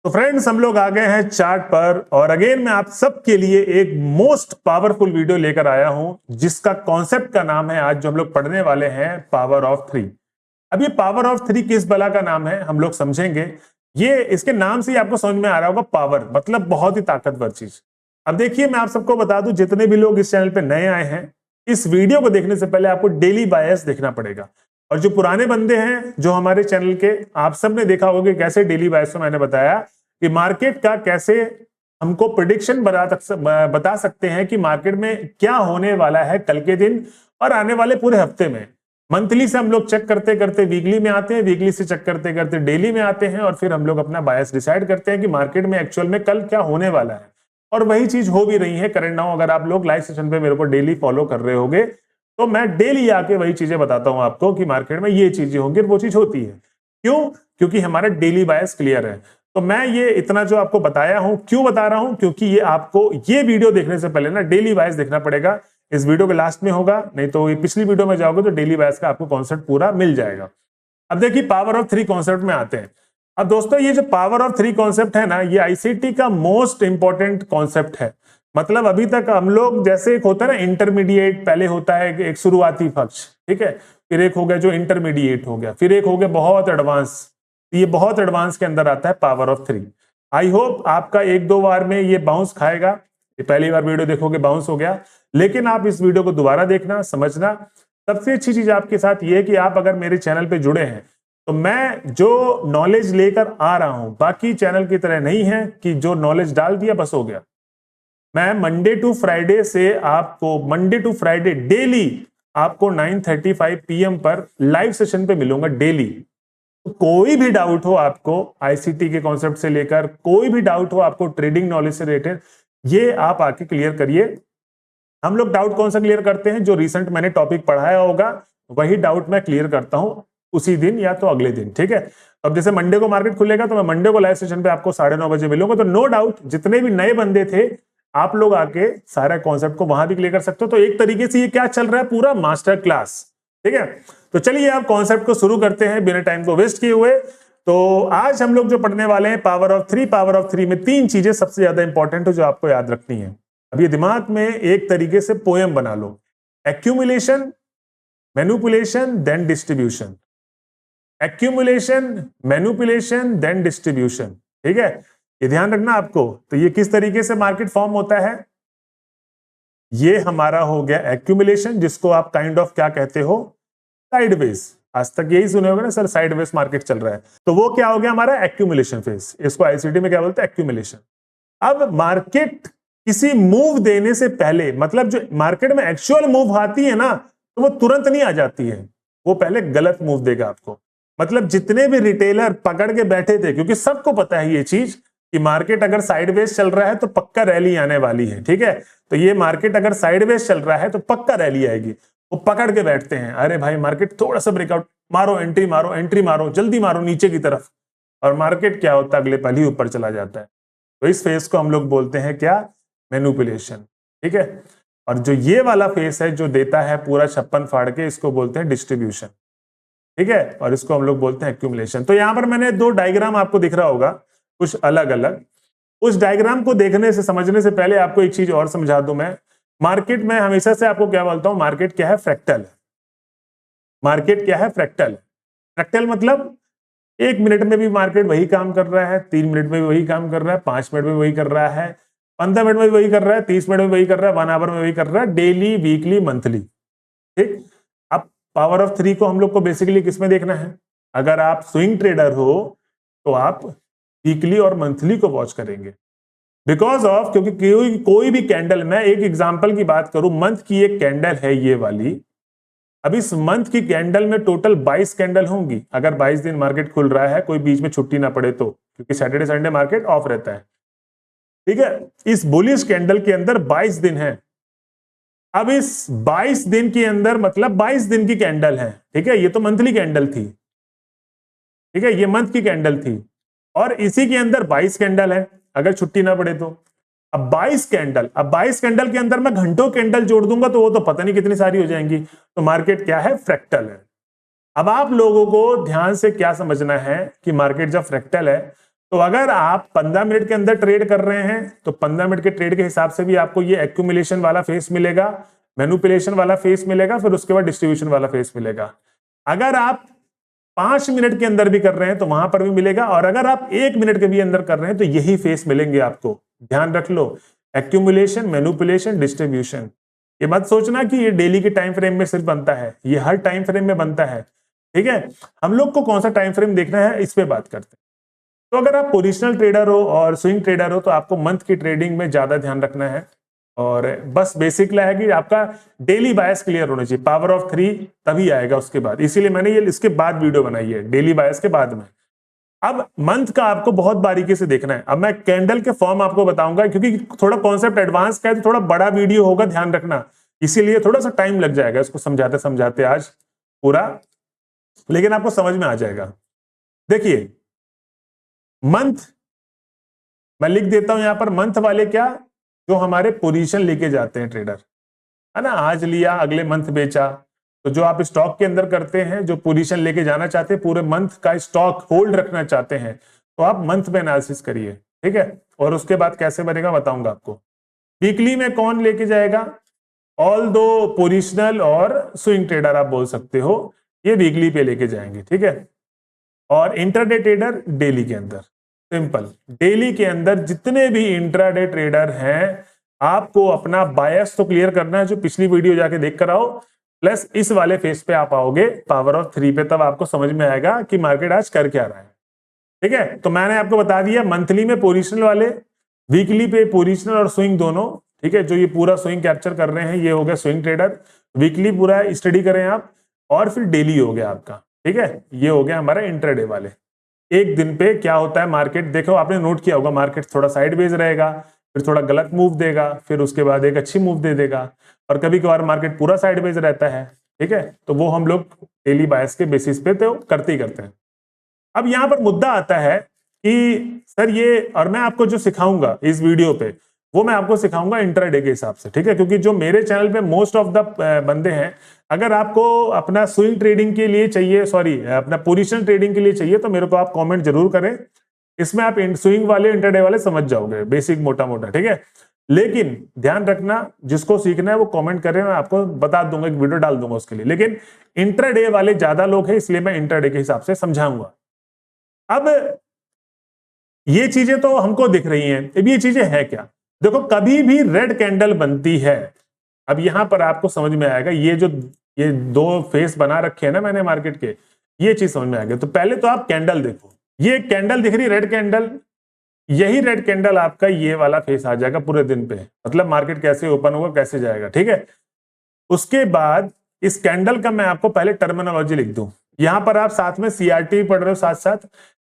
तो फ्रेंड्स हम लोग आ गए हैं चार्ट पर और अगेन मैं आप सबके लिए एक मोस्ट पावरफुल वीडियो लेकर आया हूं जिसका कॉन्सेप्ट का नाम है आज जो हम लोग पढ़ने वाले हैं पावर ऑफ थ्री। अब ये पावर ऑफ थ्री किस बला का नाम है हम लोग समझेंगे। ये इसके नाम से ही आपको समझ में आ रहा होगा, पावर मतलब बहुत ही ताकतवर चीज। अब देखिए मैं आप सबको बता दूं, जितने भी लोग इस चैनल पे नए आए हैं, इस वीडियो को देखने से पहले आपको डेली बायस देखना पड़ेगा। और जो पुराने बंदे हैं जो हमारे चैनल के, आप सब ने देखा होगा कि कैसे डेली बायस में मैंने बताया कि मार्केट का कैसे हमको प्रेडिक्शन बता सकते हैं कि मार्केट में क्या होने वाला है कल के दिन और आने वाले पूरे हफ्ते में। मंथली से हम लोग चेक करते करते वीकली में आते हैं, वीकली से चेक करते करते डेली में आते हैं और फिर हम लोग अपना बायस डिसाइड करते हैं कि मार्केट में एक्चुअल में कल क्या होने वाला है। और वही चीज हो भी रही है करंट नाउ। अगर आप लोग लाइव सेशन पे मेरे को डेली फॉलो कर रहे होगे तो मैं डेली आके वही चीजें बताता हूं आपको कि मार्केट में ये चीजें होंगी, वो चीज होती है। क्यों? क्योंकि हमारा डेली बायस क्लियर है। तो मैं ये इतना जो आपको बताया हूं, क्यों बता रहा हूं? क्योंकि ये आपको ये वीडियो देखने से पहले ना डेली बायस देखना पड़ेगा। इस वीडियो के लास्ट में होगा, नहीं तो ये पिछली वीडियो में जाओगे तो डेली बायस का आपको कॉन्सेप्ट पूरा मिल जाएगा। अब देखिए पावर ऑफ थ्री कॉन्सेप्ट में आते हैं। अब दोस्तों ये जो पावर ऑफ थ्री कॉन्सेप्ट है ना, ये आईसीटी का मोस्ट इंपॉर्टेंट कॉन्सेप्ट है। मतलब अभी तक हम लोग, जैसे एक होता है ना इंटरमीडिएट, पहले होता है एक शुरुआती पक्ष, ठीक है, फिर एक हो गया जो इंटरमीडिएट हो गया, फिर एक हो गया बहुत एडवांस। ये बहुत एडवांस के अंदर आता है power of three. I hope आपका एक दो बार में ये बाउंस खाएगा। ये पहली बार वीडियो देखोगे बाउंस हो गया, लेकिन आप इस वीडियो को दोबारा देखना, समझना। सबसे अच्छी चीज आपके साथ ये है कि आप अगर मेरे चैनल पे जुड़े हैं तो मैं जो नॉलेज लेकर आ रहा हूं बाकी चैनल की तरह नहीं है कि जो नॉलेज डाल दिया बस हो गया। मैं मंडे टू फ्राइडे से आपको, मंडे टू फ्राइडे डेली आपको 9:35 PM पर लाइव सेशन पे मिलूंगा डेली। कोई भी डाउट हो आपको आईसीटी के कॉन्सेप्ट से लेकर, कोई भी डाउट हो आपको ट्रेडिंग नॉलेज से रिलेटेड, ये आप आके क्लियर करिए। हम लोग डाउट कौन सा क्लियर करते हैं? जो रिसेंट मैंने टॉपिक पढ़ाया होगा वही डाउट मैं क्लियर करता हूं उसी दिन या तो अगले दिन, ठीक है। अब जैसे मंडे को मार्केट खुलेगा तो मैं मंडे को लाइव सेशन पे आपको 9:30 बजे मिलूंगा। तो नो डाउट जितने भी नए बंदे थे आप लोग आके सारा कॉन्सेप्ट को वहां भी क्लियर कर सकते हो। तो एक तरीके से ये क्या चल रहा है, पूरा मास्टर क्लास, ठीक है। तो चलिए आप कॉन्सेप्ट को शुरू करते हैं बिना टाइम को वेस्ट किए हुए। तो आज हम लोग जो पढ़ने वाले हैं power of three. Power of three में तीन चीजें सबसे ज्यादा इंपॉर्टेंट है जो आपको याद रखनी है। अब ये दिमाग में एक तरीके से पोएम बना लो। Accumulation, manipulation, then distribution. Accumulation, manipulation, then distribution, ठीक है। ये ध्यान रखना आपको। तो ये किस तरीके से मार्केट फॉर्म होता है? ये हमारा हो गया एक्यूमुलेशन, जिसको आप काइंड ऑफ क्या कहते हो, साइडवेज। आज तक यही सुने होगे ना सर, साइडवेज मार्केट चल रहा है। तो वो क्या हो गया हमारा एक्यूमुलेशन फेज। इसको आईसीटी में क्या बोलते हैं? एक्यूमुलेशन। अब मार्केट किसी मूव देने से पहले, मतलब जो मार्केट में एक्चुअल मूव आती है ना, तो वो तुरंत नहीं आ जाती है, वो पहले गलत मूव देगा आपको। मतलब जितने भी रिटेलर पकड़ के बैठे थे, क्योंकि सबको पता है ये चीज कि मार्केट अगर साइडवेज चल रहा है तो पक्का रैली आने वाली है, ठीक है। तो ये मार्केट अगर साइडवेज चल रहा है तो पक्का रैली आएगी। वो पकड़ के बैठते हैं, अरे भाई मार्केट थोड़ा सा ब्रेकआउट मारो, एंट्री मारो, एंट्री मारो, जल्दी मारो नीचे की तरफ। और मार्केट क्या होता है, अगले पल ही ऊपर चला जाता है। तो इस फेस को हम लोग बोलते हैं क्या? मैनिपुलेशन, ठीक है। और जो ये वाला फेस है जो देता है पूरा छप्पन फाड़ के, इसको बोलते हैं डिस्ट्रीब्यूशन, ठीक है। और इसको हम लोग बोलते हैं एक्यूमुलेशन। तो यहां पर मैंने दो डायग्राम आपको दिख रहा होगा कुछ अलग अलग। उस डायग्राम को देखने से, समझने से पहले आपको एक चीज और समझा दूं मैं। मार्केट में हमेशा से आपको क्या बोलता हूं, मार्केट क्या है? फ्रैक्टल। मार्केट क्या है? फ्रैक्टल। फ्रैक्टल मतलब 1 मिनट में भी मार्केट वही काम कर रहा है, 3 मिनट में भी वही काम कर रहा है, 5 मिनट में वही कर रहा है, 15 मिनट में भी वही कर रहा है, 30 मिनट में वही कर रहा है, 1 आवर में वही कर रहा है, डेली, वीकली, मंथली, ठीक। अब पावर ऑफ थ्री को हम लोग को बेसिकली किसमें देखना है? अगर आप स्विंग ट्रेडर हो तो आप वीकली और मंथली को वॉच करेंगे। बिकॉज ऑफ, क्योंकि कोई भी कैंडल, मैं एक एग्जांपल की बात करूं, मंथ की एक कैंडल है ये वाली। अब इस मंथ की कैंडल में टोटल 22 कैंडल होंगी। अगर 22 दिन मार्केट खुल रहा है, कोई बीच में छुट्टी ना पड़े तो, क्योंकि सैटरडे संडे मार्केट ऑफ रहता है, ठीक है। इस बुलिश कैंडल के अंदर 22 दिन है। अब इस 22 दिन के अंदर, मतलब 22 दिन की कैंडल है, ठीक है। ये तो मंथली कैंडल थी, ठीक है, ये मंथ की कैंडल थी। और इसी के अंदर 22 कैंडल है अगर छुट्टी ना पड़े तो। अब 22 कैंडल, अब 22 कैंडल के अंदर मैं घंटों कैंडल जोड़ दूंगा तो वो तो पता नहीं कितनी सारी हो जाएंगी। तो मार्केट क्या है? फ्रैक्टल है। अब आप लोगों को ध्यान से क्या समझना है कि मार्केट जब फ्रैक्टल है तो अगर आप 15 मिनट के अंदर ट्रेड कर रहे हैं तो 15 मिनट के ट्रेड के हिसाब से भी आपको ये एक्यूमुलेशन वाला फेस मिलेगा, मैनिपुलेशन वाला फेस मिलेगा, फिर उसके बाद डिस्ट्रीब्यूशन वाला फेस मिलेगा। अगर आप 5 मिनट के अंदर भी कर रहे हैं तो वहां पर भी मिलेगा, और अगर आप 1 मिनट के भी अंदर कर रहे हैं तो यही फेस मिलेंगे आपको। ध्यान रख लो, एक्यूमुलेशन, मैनिपुलेशन, डिस्ट्रीब्यूशन। ये मत सोचना कि ये डेली के टाइम फ्रेम में सिर्फ बनता है, ये हर टाइम फ्रेम में बनता है। ठीक है, हम लोग को कौन सा टाइम फ्रेम देखना है इस पे बात करते हैं। तो अगर आप पोजिशनल ट्रेडर हो और स्विंग ट्रेडर हो तो आपको मंथ की ट्रेडिंग में ज्यादा ध्यान रखना है, और बस बेसिक ला है कि आपका डेली बायस क्लियर होना चाहिए। पावर ऑफ 3 तभी आएगा उसके बाद, इसीलिए मैंने ये इसके बाद वीडियो बनाई है, डेली बायस के बाद में। अब मंथ का आपको बहुत बारीकी से देखना है। अब मैं कैंडल के फॉर्म आपको बताऊंगा, क्योंकि थोड़ा कॉन्सेप्ट एडवांस का है तो थोड़ा बड़ा वीडियो होगा, ध्यान रखना, इसीलिए थोड़ा सा टाइम लग जाएगा इसको समझाते समझाते आज पूरा, लेकिन आपको समझ में आ जाएगा। देखिए मंथ मैं लिख देता हूं यहां पर, मंथ वाले क्या, जो हमारे पोजीशन लेके जाते हैं ट्रेडर, है ना, आज लिया अगले मंथ बेचा। तो जो आप स्टॉक के अंदर करते हैं, जो पोजीशन लेके जाना चाहते हैं, पूरे मंथ का स्टॉक होल्ड रखना चाहते हैं, तो आप मंथ में एनालिसिस करिए। ठीक है, और उसके बाद कैसे बनेगा बताऊंगा आपको। वीकली में कौन लेके जाएगा, ऑल दो पोजिशनल और स्विंग ट्रेडर आप बोल सकते हो, ये वीकली पे लेके जाएंगे। ठीक है, और इंट्राडे ट्रेडर डेली के अंदर। सिंपल, डेली के अंदर जितने भी इंट्राडे ट्रेडर हैं, आपको अपना बायस तो क्लियर करना है, जो पिछली वीडियो जाके देख कर आओ, प्लस इस वाले फेस पे आप आओगे पावर ऑफ 3 पे, तब आपको समझ में आएगा कि मार्केट आज कर क्या रहा है। ठीक है, तो मैंने आपको बता दिया मंथली में पोजिशनल वाले, वीकली पे पोजिशनल और स्विंग दोनों। ठीक है, जो ये पूरा स्विंग कैप्चर कर रहे हैं ये हो गया स्विंग ट्रेडर, वीकली पूरा स्टडी करें आप, और फिर डेली हो गया आपका। ठीक है, ये हो गया हमारा इंट्राडे वाले। एक दिन पे क्या होता है मार्केट, देखो आपने नोट किया होगा, मार्केट थोड़ा साइडवेज रहेगा, फिर थोड़ा गलत मूव देगा, फिर उसके बाद एक अच्छी मूव दे देगा, और कभी कभार मार्केट पूरा साइडवेज रहता है। ठीक है, तो वो हम लोग डेली बायस के बेसिस पे तो करते ही करते हैं। अब यहां पर मुद्दा आता है कि सर ये, और मैं आपको जो सिखाऊंगा इस वीडियो पे वो मैं आपको सिखाऊंगा इंट्राडे के हिसाब से। ठीक है, क्योंकि जो मेरे चैनल पे मोस्ट ऑफ द बंदे हैं, अगर आपको अपना स्विंग ट्रेडिंग के लिए चाहिए, सॉरी अपना पोजीशन ट्रेडिंग के लिए चाहिए, तो मेरे को आप कमेंट जरूर करें, इसमें आप स्विंग वाले इंट्राडे वाले समझ जाओगे बेसिक मोटा मोटा। ठीक है, लेकिन ध्यान रखना, जिसको सीखना है वो कमेंट करें, मैं आपको बता दूंगा, एक वीडियो डाल दूंगा उसके लिए। लेकिन इंट्राडे वाले ज्यादा लोग हैं, इसलिए मैं इंट्राडे के हिसाब से समझाऊंगा। अब ये चीजें तो हमको दिख रही हैं, अब ये चीजें है क्या, देखो कभी भी रेड कैंडल बनती है, अब यहां पर आपको समझ में आएगा, ये दो फेस बना रखे हैं ना मैंने मार्केट के, ये चीज समझ में आ गई। तो पहले तो आप कैंडल देखो, ये कैंडल दिख रही रेड कैंडल, यही रेड कैंडल आपका ये वाला फेस आ जाएगा पूरे दिन पे, मतलब मार्केट कैसे ओपन होगा कैसे जाएगा। ठीक है, उसके बाद इस कैंडल का मैं आपको पहले टर्मिनोलॉजी लिख दूं, यहां पर आप साथ में सीआरटी पढ़ रहे हो साथ साथ।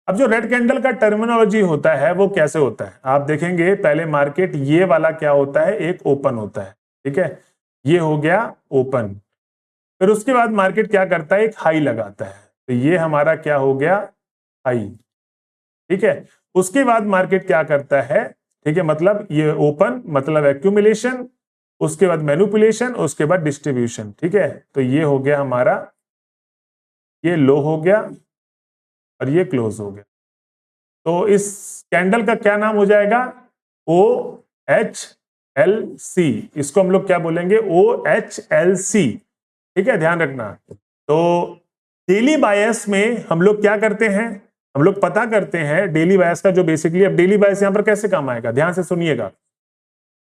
अब जो रेड कैंडल का टर्मिनोलॉजी होता है वो कैसे होता है आप देखेंगे, पहले मार्केट ये वाला क्या होता है, एक ओपन होता है। ठीक है, ये हो गया ओपन, फिर उसके बाद मार्केट क्या करता है, एक हाई लगाता है, तो ये हमारा क्या हो गया, हाई। ठीक है, उसके बाद मार्केट क्या करता है, ठीक है, मतलब ये ओपन मतलब एक्यूमुलेशन, उसके बाद मैनिपुलेशन, उसके बाद डिस्ट्रीब्यूशन। ठीक है, तो ये हो गया हमारा, ये लो हो गया और ये क्लोज हो गया। तो इस कैंडल का क्या नाम हो जाएगा, OHLC, इसको हम लोग क्या बोलेंगे, OHLC। ठीक है, ध्यान रखना। तो डेली बायस में हम लोग क्या करते हैं, हम लोग पता करते हैं डेली बायस का जो बेसिकली, अब डेली बायस यहां पर कैसे काम आएगा, ध्यान से सुनिएगा।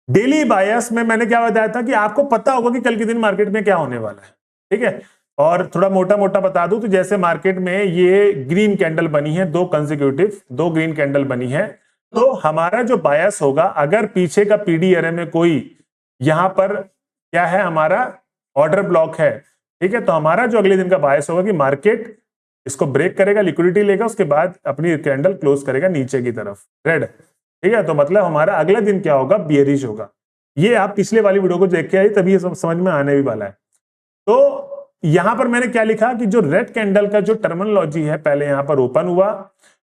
डेली बायस में मैंने क्या बताया था कि आपको पता होगा कि कल के दिन मार्केट में क्या होने वाला है। ठीक है, और थोड़ा मोटा मोटा बता दूं तो जैसे मार्केट में ये ग्रीन कैंडल बनी है, दो कंसेक्यूटिव, दो ग्रीन कैंडल बनी है, तो हमारा जो बायस होगा, अगर पीछे का पीडी एरे में कोई यहां पर क्या है, हमारा ऑर्डर ब्लॉक है, ठीक है, तो हमारा जो अगले दिन का बायस होगा कि मार्केट इसको ब्रेक करेगा, लिक्विडिटी लेगा, उसके बाद अपनी कैंडल क्लोज करेगा नीचे की तरफ रेड। ठीक है, तो मतलब हमारा अगला दिन क्या होगा, बियरिश होगा। ये आप पिछले वाली वीडियो को देख के आई तभी ये समझ में आने भी वाला है। तो यहां पर मैंने क्या लिखा कि जो रेड कैंडल का जो टर्मिनोलॉजी है, पहले यहां पर ओपन हुआ,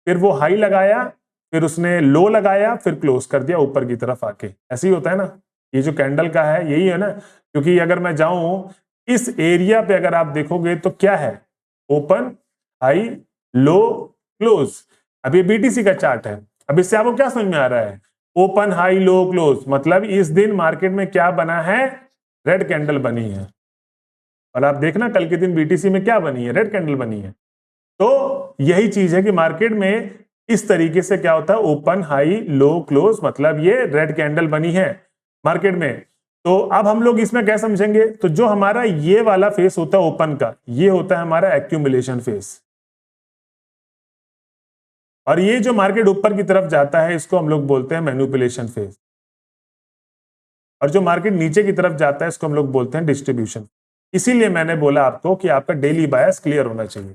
फिर वो हाई लगाया, फिर उसने लो लगाया, फिर क्लोज कर दिया ऊपर की तरफ आके। ऐसे ही होता है ना, ये जो कैंडल का है यही है ना, क्योंकि अगर मैं जाऊं इस एरिया पे, अगर आप देखोगे तो क्या है, ओपन, हाई, लो, क्लोज। अब ये बीटीसी का चार्ट है। अब इससे आपको क्या समझ में आ रहा है? ओपन, हाई, लो, क्लोज, मतलब इस दिन मार्केट में क्या बना है? रेड कैंडल बनी है। और आप देखना कल के दिन बीटीसी में क्या बनी है? रेड कैंडल बनी है। तो यही चीज है कि मार्केट में इस तरीके से क्या होता है? ओपन, हाई, लो, क्लोज, मतलब ये रेड कैंडल बनी है मार्केट में। तो अब हम लोग इसमें क्या समझेंगे? तो जो हमारा ये वाला फेस होता है ओपन का, ये होता है हमारा एक्यूमुलेशन फेस। और ये जो मार्केट ऊपर की तरफ जाता है इसको हम लोग बोलते हैं मैनिपुलेशन फेज। और जो मार्केट नीचे की तरफ जाता है इसको हम लोग बोलते हैं डिस्ट्रीब्यूशन। इसीलिए मैंने बोला आपको कि आपका डेली बायस क्लियर होना चाहिए।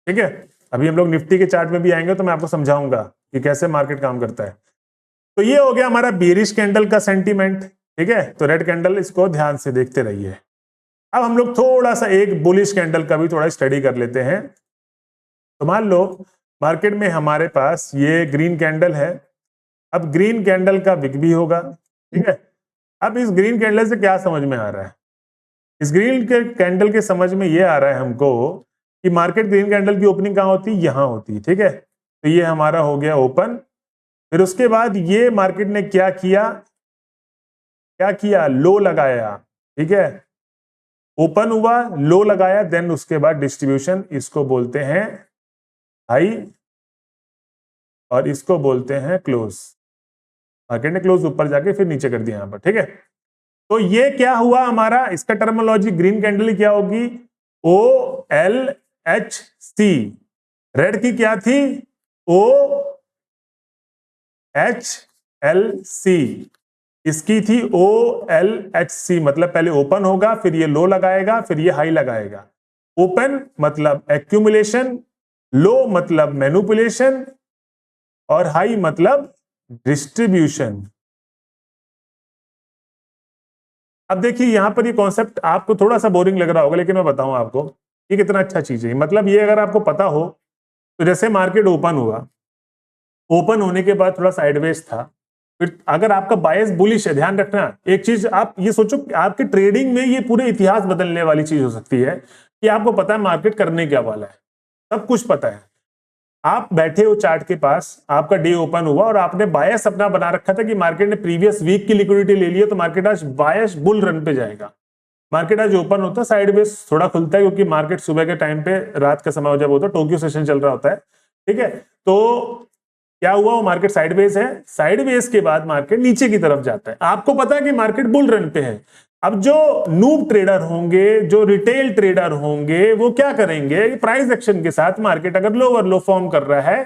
ठीक है, अभी हम लोग निफ्टी के चार्ट में भी आएंगे तो मैं आपको समझाऊंगा कि कैसे मार्केट काम करता है। तो ये हो गया हमारा बेरिश कैंडल का सेंटीमेंट। ठीक है, तो रेड कैंडल, इसको ध्यान से देखते रहिए। अब हम लोग थोड़ा सा एक बुलिश कैंडल का भी थोड़ा स्टडी कर लेते हैं। तो मान लो मार्केट में हमारे पास ये ग्रीन कैंडल है। अब ग्रीन कैंडल का विक भी होगा। ठीक है, अब इस ग्रीन कैंडल से क्या समझ में आ रहा है? इस ग्रीन के कैंडल के समझ में ये आ रहा है हमको कि मार्केट ग्रीन कैंडल की ओपनिंग कहां होती है? यहां होती है। ठीक है, तो ये हमारा हो गया ओपन। फिर उसके बाद ये मार्केट ने क्या किया? लो लगाया। ठीक है, ओपन हुआ, लो लगाया, देन उसके बाद डिस्ट्रीब्यूशन, इसको बोलते हैं हाई और इसको बोलते हैं क्लोज। मार्केट ने क्लोज ऊपर जाके फिर नीचे कर दिया यहां पर। ठीक है, तो ये क्या हुआ हमारा? इसका टर्मिनोलॉजी ग्रीन कैंडल क्या होगी? OLHC। रेड की क्या थी? OHLC। इसकी थी OLHC, मतलब पहले ओपन होगा, फिर ये लो लगाएगा, फिर ये हाई लगाएगा। ओपन मतलब एक्यूमुलेशन, लो मतलब मैनिपुलेशन, और हाई मतलब डिस्ट्रीब्यूशन। अब देखिए यहां पर ये कॉन्सेप्ट आपको थोड़ा सा बोरिंग लग रहा होगा, लेकिन मैं बताऊं आपको ये कितना अच्छा चीज है। मतलब ये अगर आपको पता हो तो जैसे मार्केट ओपन हुआ, ओपन होने के बाद थोड़ा साइडवेज था, फिर अगर आपका बायस बुलिश है, ध्यान रखना एक चीज, आप ये सोचो कि आपके ट्रेडिंग में ये पूरे इतिहास बदलने वाली चीज हो सकती है कि आपको पता है मार्केट करने क्या वाला है, सब कुछ पता है। आप बैठे हो चार्ट के पास, आपका डे ओपन हुआ और आपने बायस अपना बना रखा था कि मार्केट ने प्रीवियस वीक की लिक्विडिटी ले लिया, तो मार्केट आज बायस बुल रन पे जाएगा। मार्केट आज ओपन होता है साइडवेज थोड़ा खुलता है, क्योंकि मार्केट सुबह के टाइम पे, रात का समय जब होता है, टोक्यो सेशन चल रहा होता है। ठीक है, तो क्या हुआ? वो मार्केट साइडवेज है, साइडवेज के बाद मार्केट नीचे की तरफ जाता है। आपको पता है कि मार्केट बुल रन पे है। अब जो नूब ट्रेडर होंगे, जो रिटेल ट्रेडर होंगे, वो क्या करेंगे? प्राइस एक्शन के साथ मार्केट अगर लोअर लो फॉर्म कर रहा है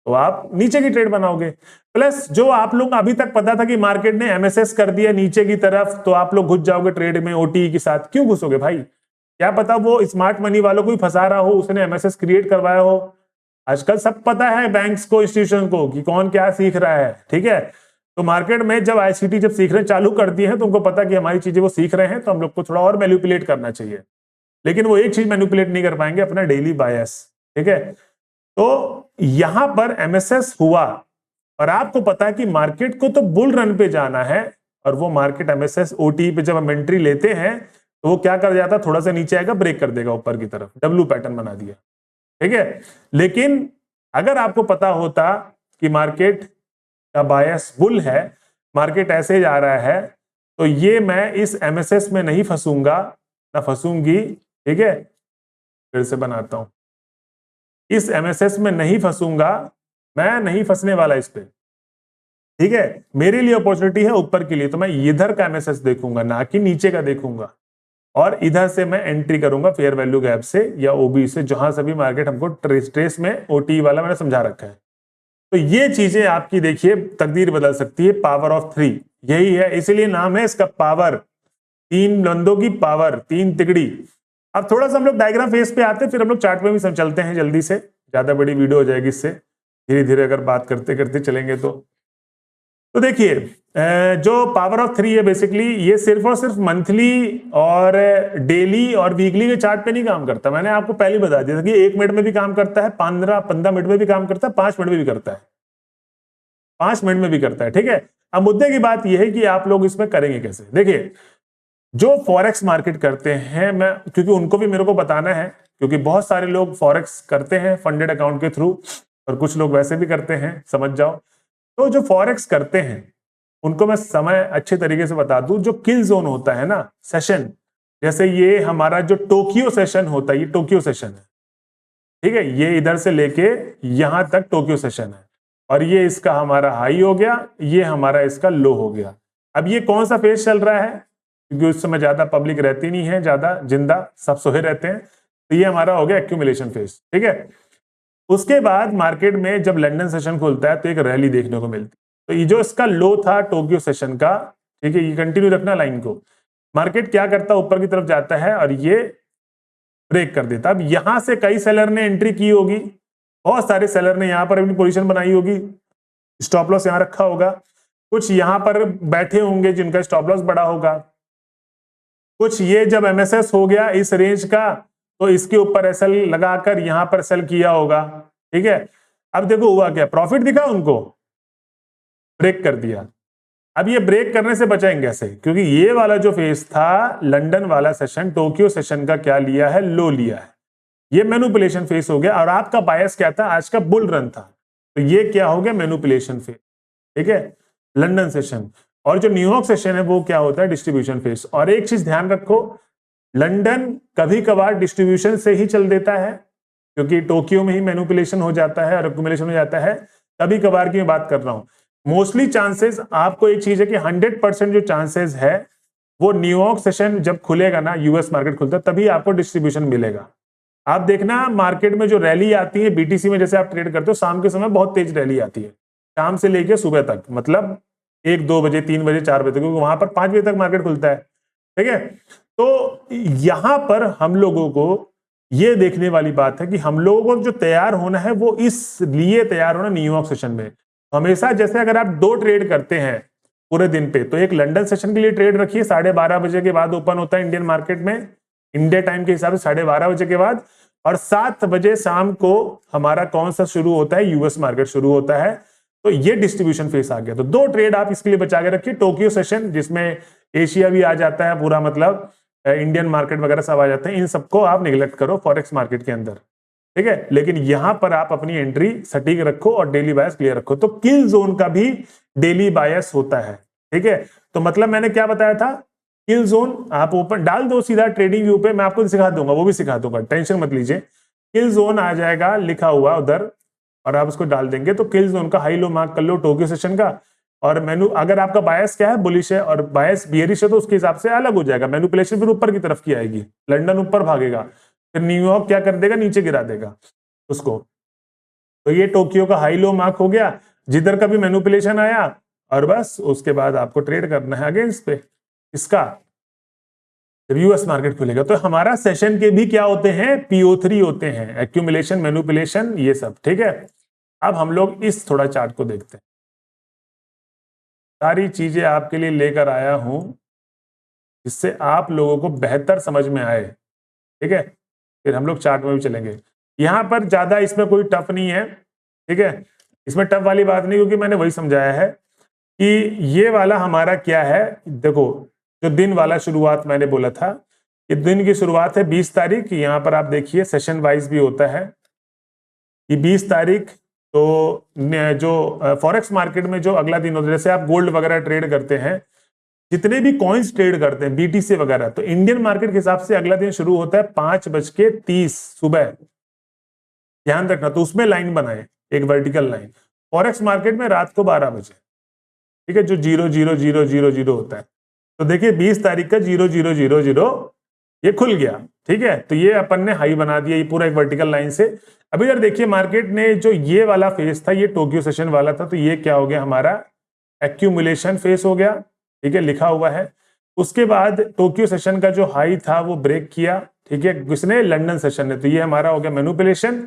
तो आप नीचे की ट्रेड बनाओगे। प्लस जो आप लोग अभी तक पता था कि मार्केट ने एमएसएस कर दिया नीचे की तरफ, तो आप लोग घुस जाओगे ट्रेड में ओटीई के साथ। क्यों घुसोगे भाई? क्या पता वो स्मार्ट मनी वालों को ही फंसा रहा हो, उसने एमएसएस क्रिएट करवाया हो। आजकल सब पता है बैंक्स को, इंस्टीट्यूशन को, कि कौन क्या सीख रहा है। ठीक है, तो मार्केट में जब आईसीटी जब सीखने चालू कर दिए हैं तो उनको पता कि हमारी चीजें वो सीख रहे हैं, तो हम लोग को थोड़ा और मैनिपुलेट करना चाहिए। लेकिन वो एक चीज मैनिपुलेट नहीं कर पाएंगे, अपना डेली बायस। ठीक है, तो यहां पर एमएसएस हुआ और आपको पता है कि मार्केट को तो बुल रन पे जाना है, और वो मार्केट एमएसएस ओटी पे जब हम एंट्री लेते हैं तो वो क्या कर जाता है? थोड़ा सा नीचे आएगा, ब्रेक कर देगा ऊपर की तरफ, डब्ल्यू पैटर्न बना दिया। ठीक है, लेकिन अगर आपको पता होता कि मार्केट का बायस बुल है, मार्केट ऐसे जा रहा है, तो ये मैं इस एमएसएस में नहीं फंसूंगा, ना फंसूंगी। ठीक है, फिर से बनाता हूं, इस एमएसएस में नहीं फंसूंगा, मैं नहीं फंसने वाला इस पे। ठीक है, मेरे लिए अपॉर्चुनिटी है ऊपर के लिए, तो मैं इधर का एमएसएस देखूंगा, ना कि नीचे का देखूंगा। और इधर से मैं एंट्री करूंगा फेयर वैल्यू गैप से या ओबी से, जहां से भी मार्केट हमको ट्रेस में ओटी वाला मैंने समझा रखा है। तो ये चीजें आपकी देखिए तकदीर बदल सकती है। पावर ऑफ 3 यही है, इसीलिए नाम है इसका पावर। 3 बंदों की पावर, 3 तिगड़ी। अब थोड़ा सा हम लोग डायग्राम फेस पे आते हैं, फिर हम लोग चार्ट में भी सब चलते हैं जल्दी से, ज्यादा बड़ी वीडियो हो जाएगी इससे, धीरे धीरे अगर बात करते करते चलेंगे तो देखिए जो पावर ऑफ 3 है बेसिकली, ये सिर्फ और सिर्फ मंथली और डेली और वीकली के चार्ट पे नहीं काम करता। मैंने आपको पहले बता दिया था कि 1 मिनट में भी काम करता है, 15 मिनट में भी काम करता है, 5 मिनट में भी करता है, 5 मिनट में भी करता है। ठीक है, अब मुद्दे की बात यह है कि आप लोग इसमें करेंगे कैसे। देखिए जो फॉरेक्स मार्केट करते हैं, मैं क्योंकि उनको भी मेरे को बताना है, क्योंकि बहुत सारे लोग फॉरेक्स करते हैं फंडेड अकाउंट के थ्रू, और कुछ लोग वैसे भी करते हैं, समझ जाओ। तो जो फॉरेक्स करते हैं उनको मैं समय अच्छे तरीके से बता दूं। जो किल जोन होता है ना, सेशन, जैसे ये हमारा जो टोक्यो सेशन होता है, ये टोक्यो सेशन है, ठीक है, ये इधर से लेके यहां तक टोक्यो सेशन है, और ये इसका हमारा हाई हो गया, ये हमारा इसका लो हो गया। अब ये कौन सा फेज चल रहा है, क्योंकि उस समय ज्यादा पब्लिक रहती नहीं है, ज्यादा जिंदा सब सोए रहते हैं, तो ये हमारा हो गया एक्यूमुलेशन फेज, ठीक है। उसके बाद मार्केट में जब लंदन सेशन खुलता है तो एक रैली देखने को मिलती है। तो ये जो इसका लो था टोक्यो सेशन का, ठीक है, ये कंटिन्यू रखना लाइन को, मार्केट क्या करता है, ऊपर की तरफ जाता है और ये ब्रेक कर देता। अब यहां से कई सेलर ने एंट्री की होगी, बहुत सारे सेलर ने यहां पर अपनी पोजीशन बनाई होगी, स्टॉप लॉस यहां रखा होगा, कुछ यहां पर बैठे होंगे जिनका स्टॉप लॉस बड़ा होगा, कुछ ये जब एमएसएस हो गया इस रेंज का तो इसके ऊपर एसएल लगाकर यहां पर सेल किया होगा, ठीक है। अब देखो हुआ क्या, प्रॉफिट दिखा उनको, ब्रेक कर दिया। अब ये ब्रेक करने से बचाएंगे कैसे, क्योंकि ये वाला जो फेज था लंदन वाला सेशन, टोक्यो सेशन का क्या लिया है, लो लिया है, ये मैनिपुलेशन फेज हो गया। और आपका बायस क्या था, आज का बुल रन था, तो ये क्या हो गया, मैनिपुलेशन फेज, ठीक है, लंदन सेशन। और जो न्यूयॉर्क सेशन है वो क्या होता है, डिस्ट्रीब्यूशन फेज। और एक चीज ध्यान रखो, लंदन कभी कभार डिस्ट्रीब्यूशन से ही चल देता है, क्योंकि टोक्यो में ही मैनिपुलेशन हो जाता है और एक्यूमुलेशन हो जाता है, कभी कभार की मैं बात कर रहा हूं। मोस्टली चांसेस, आपको एक चीज है कि 100% जो चांसेस है वो न्यूयॉर्क सेशन जब खुलेगा ना, यूएस मार्केट खुलता है, तभी आपको डिस्ट्रीब्यूशन मिलेगा। आप देखना मार्केट में जो रैली आती है बीटीसी में, जैसे आप ट्रेड करते हो शाम के समय बहुत तेज रैली आती है, शाम से लेके सुबह तक, मतलब 1-2 बजे 3 बजे 4 बजे तक, क्योंकि वहां पर 5 बजे तक मार्केट खुलता है, ठीक है। तो यहां पर हम लोगों को ये देखने वाली बात है कि हम लोगों को जो तैयार होना है वो इसलिए तैयार होना न्यूयॉर्क सेशन में। हमेशा जैसे अगर आप 2 ट्रेड करते हैं पूरे दिन पे, तो एक लंदन सेशन के लिए ट्रेड रखिए, 12:30 बजे के बाद ओपन होता है इंडियन मार्केट में, इंडिया टाइम के हिसाब से 12:30 बजे के बाद, और 7 बजे शाम को हमारा कौन सा शुरू होता है, यूएस मार्केट शुरू होता है। तो ये डिस्ट्रीब्यूशन फेस आ गया, तो 2 ट्रेड आप इसके लिए बचा के रखिए। टोक्यो सेशन जिसमें एशिया भी आ जाता है पूरा, मतलब इंडियन मार्केट वगैरह सब आ जाते हैं, इन सबको आप निगलेक्ट करो फॉरेक्स मार्केट के अंदर, ठीक है। लेकिन यहां पर आप अपनी एंट्री सटीक रखो और डेली बायस क्लियर रखो। तो किल जोन का भी डेली बायस होता है, ठीक है। तो मतलब मैंने क्या बताया था, किल जोन आप ओपन डाल दो सीधा ट्रेडिंग व्यू पे, मैं आपको सिखा दूंगा, वो भी सिखा दूंगा, टेंशन मत लीजिए। किल जोन आ जाएगा लिखा हुआ उधर, और आप उसको डाल देंगे तो किल जोन का हाई लो मार्क कर लो टोक्यो सेशन का। और मेनू अगर आपका बायस क्या है, बुलिश है, और बायस बियरिश है, तो उसके हिसाब से अलग हो जाएगा। मैनिपुलेशन फिर ऊपर की तरफ की आएगी, लंदन ऊपर भागेगा, फिर न्यूयॉर्क क्या कर देगा, नीचे गिरा देगा उसको। तो ये टोक्यो का हाई लो मार्क हो गया, जिधर का भी मैनिपुलेशन आया, और बस उसके बाद आपको ट्रेड करना है अगेंस्ट पे इसका, यूएस मार्केट खुलेगा। तो हमारा सेशन के भी क्या होते हैं, PO3 होते हैं, एक्यूमुलेशन, मैनिपुलेशन, ये सब, ठीक है। अब हम लोग इस थोड़ा चार्ट को देखते हैं, सारी चीजें आपके लिए लेकर आया हूं जिससे आप लोगों को बेहतर समझ में आए, ठीक है। फिर हम लोग चार्ट में भी चलेंगे। यहां पर ज्यादा इसमें कोई टफ नहीं है, ठीक है, इसमें टफ वाली बात नहीं, क्योंकि मैंने वही समझाया है कि ये वाला हमारा क्या है। देखो जो दिन वाला शुरुआत मैंने बोला था, कि दिन की शुरुआत है 20 तारीख, यहां पर आप देखिए सेशन वाइज भी होता है कि 20 तारीख। तो जो फॉरेक्स मार्केट में जो अगला दिन होता है, जैसे आप गोल्ड वगैरह ट्रेड करते हैं, जितने भी कॉइन्स ट्रेड करते हैं बीटीसी वगैरह, तो इंडियन मार्केट के हिसाब से अगला दिन शुरू होता है 5:30 सुबह, ध्यान रखना। तो उसमें लाइन बनाए, एक वर्टिकल लाइन। फॉरेक्स मार्केट में रात को 12 बजे, ठीक है, जो 0:00:00 होता है। तो देखिए 20 तारीख का 0:00:00 ये खुल गया, ठीक है। तो ये अपन ने हाई बना दिया, ये पूरा एक वर्टिकल लाइन से। अभी यार देखिए मार्केट ने जो ये वाला फेज था, ये टोक्यो सेशन वाला था, तो ये क्या हो गया, हमारा एक्यूमुलेशन फेज हो गया, ठीक है, लिखा हुआ है। उसके बाद टोक्यो सेशन का जो हाई था वो ब्रेक किया, ठीक है, किसने, लंदन सेशन ने, तो ये हमारा हो गया मैनिपुलेशन।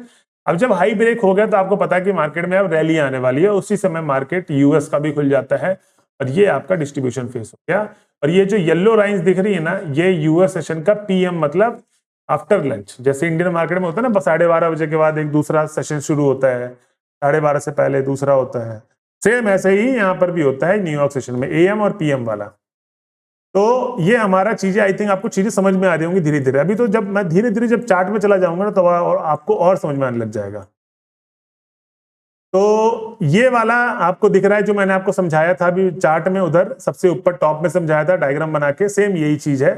अब जब हाई ब्रेक हो गया तो आपको पता है कि मार्केट में अब रैली आने वाली है, उसी समय मार्केट यूएस का भी खुल जाता है, और ये आपका डिस्ट्रीब्यूशन फेज हो गया। और ये जो येलो लाइंस दिख रही है ना, ये यूएस सेशन का PM, मतलब आफ्टर लंच, जैसे इंडियन मार्केट में होता है ना, 12:30 बजे के बाद एक दूसरा सेशन शुरू होता है, 12:30 से पहले दूसरा होता है, सेम ऐसे ही यहाँ पर भी होता है न्यूयॉर्क सेशन में, AM और PM वाला। तो ये हमारा चीजें, आई थिंक आपको चीजें समझ में आ रही होंगी धीरे धीरे। अभी तो जब मैं धीरे धीरे जब चार्ट में चला जाऊंगा ना, तो आपको और समझ में आने लग जाएगा। तो ये वाला आपको दिख रहा है जो मैंने आपको समझाया था अभी चार्ट में, उधर सबसे ऊपर टॉप में समझाया था डायग्राम बना के, सेम यही चीज है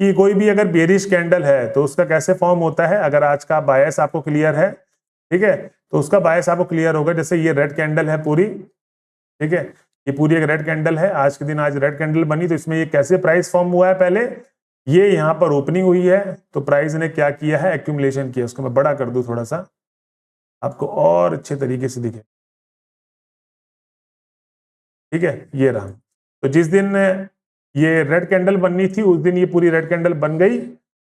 कि कोई भी अगर बेरिश कैंडल है तो उसका कैसे फॉर्म होता है। अगर आज का बायस आपको क्लियर है, ठीक है, तो उसका बायस आपको क्लियर होगा। जैसे ये रेड कैंडल है पूरी, ठीक है, ये पूरी एक रेड कैंडल है, आज के दिन आज रेड कैंडल बनी, तो इसमें ये कैसे प्राइस फॉर्म हुआ है, पहले ये यहाँ पर ओपनिंग हुई है तो प्राइस ने क्या किया है, एक्यूमुलेशन किया। उसको मैं बड़ा कर दूं थोड़ा सा आपको और अच्छे तरीके से दिखे, ठीक है, ये रहा। तो जिस दिन ये रेड कैंडल बननी थी उस दिन ये पूरी रेड कैंडल बन गई,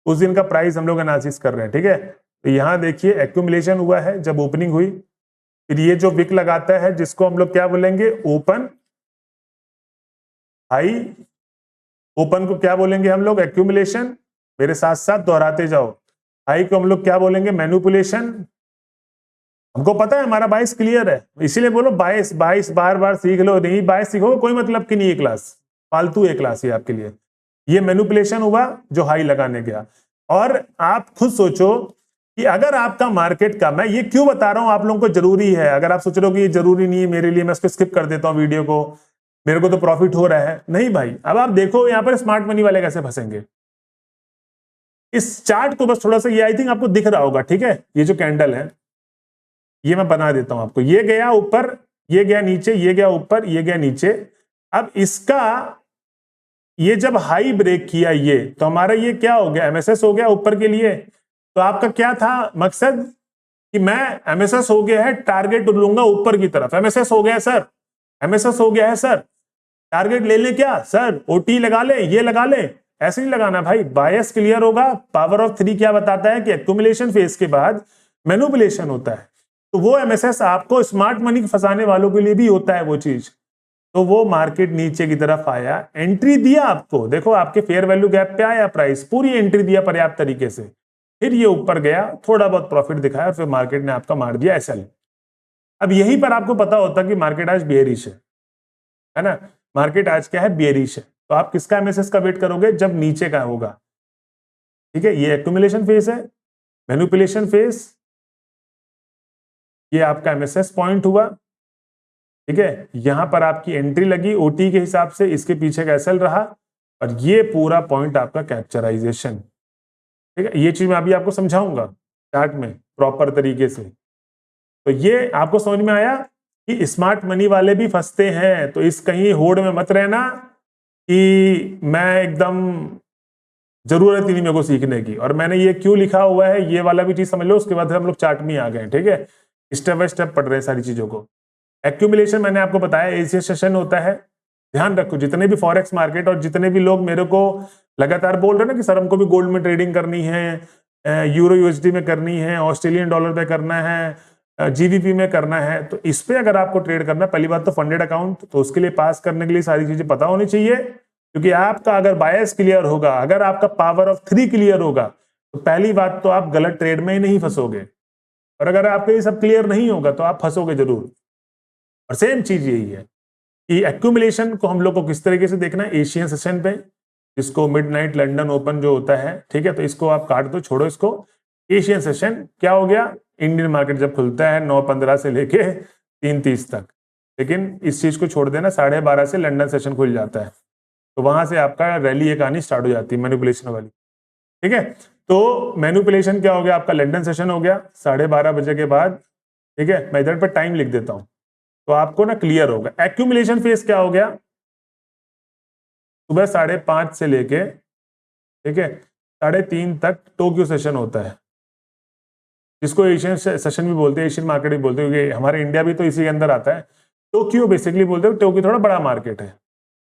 उस दिन का प्राइस हम लोग एनालिसिस कर रहे हैं, ठीक है। तो यहाँ देखिए एक्यूमुलेशन हुआ है जब ओपनिंग हुई, फिर ये जो विक लगाता है जिसको हम लोग क्या बोलेंगे, ओपन हाई, ओपन को क्या बोलेंगे हम लोग, एक्यूमुलेशन, मेरे साथ साथ दोहराते जाओ। हाई को हम लोग क्या बोलेंगे, मैनिपुलेशन। हमको पता है हमारा बायस क्लियर है, इसीलिए बोलो बायस बायस बार बार सीख लो, नहीं बायस सीखोगे कोई मतलब की नहीं, ये क्लास फालतू है क्लास ये आपके लिए। ये मैनिपुलेशन हुआ जो हाई लगाने गया। और आप खुद सोचो कि अगर आपका मार्केट का, मैं ये क्यों बता रहा हूं आप लोगों को जरूरी है, अगर आप सोच रहे हो कि ये जरूरी नहीं है मेरे लिए, मैं इसको स्किप कर देता हूं वीडियो को, मेरे को तो प्रॉफिट हो रहा है, नहीं भाई। अब आप देखो यहां पर स्मार्ट मनी वाले कैसे फंसेंगे। इस चार्ट को बस थोड़ा सा, ये आई थिंक आपको दिख रहा होगा, ठीक है, ये जो कैंडल है ये मैं बना देता हूं आपको, ये गया ऊपर, ये गया नीचे, ये गया ऊपर, ये गया नीचे। अब इसका ये जब हाई ब्रेक किया ये, तो हमारा ये क्या हो गया, एमएसएस हो गया ऊपर के लिए। तो आपका क्या था मकसद कि मैं एमएसएस हो गया है, टारगेट लूंगा ऊपर की तरफ, एमएसएस हो गया सर, एमएसएस हो गया है सर, टारगेट ले ले क्या सर, ओटी लगा ले, ये लगा ले, ऐसे नहीं लगाना भाई। बायस क्लियर होगा। पावर ऑफ 3 क्या बताता है कि एक्यूमुलेशन फेज के बाद मैनिपुलेशन होता है, तो वो एमएसएस आपको स्मार्ट मनी फंसाने वालों के लिए भी होता है वो चीज। तो वो मार्केट नीचे की तरफ आया, एंट्री दिया आपको, देखो आपके फेयर वैल्यू गैप पे आया प्राइस, पूरी एंट्री दिया पर्याप्त तरीके से, फिर ये ऊपर गया, थोड़ा बहुत प्रॉफिट दिखाया और फिर मार्केट ने आपका मार दिया एसएल। अब यहीं पर आपको पता होता कि मार्केट आज बेयरिश है ना, मार्केट आज क्या है, बेयरिश है। तो आप किसका एमएसएस का वेट करोगे, जब नीचे का होगा, ठीक है। ये एक्यूमुलेशन फेज है, मैनिपुलेशन फेज, ये आपका एमएसएस पॉइंट हुआ, ठीक है। यहां पर आपकी एंट्री लगी ओटी के हिसाब से, इसके पीछे का एसएल रहा, और ये पूरा पॉइंट आपका कैप्चराइजेशन, ठीक है। ये चीज मैं अभी आपको समझाऊंगा चार्ट में प्रॉपर तरीके से। तो ये आपको समझ में आया कि स्मार्ट मनी वाले भी फंसते हैं, तो इस कहीं होड़ में मत रहना कि मैं एकदम जरूरत ही नहीं मेरे को सीखने की, और मैंने ये क्यों लिखा हुआ है ये वाला भी चीज समझ लो, उसके बाद हम लोग चार्ट में आ गए, ठीक है। स्टेप बाय स्टेप पढ़ रहे हैं सारी चीजों को। एक्यूमुलेशन मैंने आपको बताया एशिया सेशन होता है। ध्यान रखो जितने भी फॉरेक्स मार्केट और जितने भी लोग मेरे को लगातार बोल रहे हैं ना कि सर हमको भी गोल्ड में ट्रेडिंग करनी है, यूरो यूएसडी में करनी है, ऑस्ट्रेलियन डॉलर पे करना है, जीबीपी में करना है, तो इस पे अगर आपको ट्रेड करना है, पहली बात तो फंडेड अकाउंट, तो उसके लिए पास करने के लिए सारी चीजें पता होनी चाहिए। क्योंकि आपका अगर बायस क्लियर होगा, अगर आपका पावर ऑफ 3 क्लियर होगा, तो पहली बात तो आप गलत ट्रेड में ही नहीं फंसोगे, और अगर आपके ये सब क्लियर नहीं होगा तो आप फंसोगे जरूर। और सेम चीज यही है कि एक्यूमुलेशन को हम लोग को किस तरीके से देखना है, एशियन सेशन पे, जिसको मिडनाइट लंदन ओपन जो होता है, ठीक है, तो इसको आप काट दो, छोड़ो इसको। एशियन सेशन क्या हो गया, इंडियन मार्केट जब खुलता है 9:15 से लेके 3:30 तक, लेकिन इस चीज को छोड़ देना, 12:30 से लंदन सेशन खुल जाता है, तो वहां से आपका रैली एक आनी स्टार्ट हो जाती है मैनिपुलेशन वाली, ठीक है। तो मैनिपुलेशन क्या हो गया, आपका लंदन सेशन हो गया 12:30 बजे के बाद, ठीक है। मैं इधर पर टाइम लिख देता हूं तो आपको ना क्लियर होगा। एक्यूमुलेशन फेज क्या हो गया, सुबह 5:30 से लेके, ठीक है, 3:30 तक टोक्यो सेशन होता है, जिसको एशियन सेशन भी बोलते हैं, एशियन मार्केट भी बोलते हैं, क्योंकि हमारे इंडिया भी तो इसी के अंदर आता है। टोक्यो बेसिकली बोलते हैं, टोक्यो थोड़ा बड़ा मार्केट है।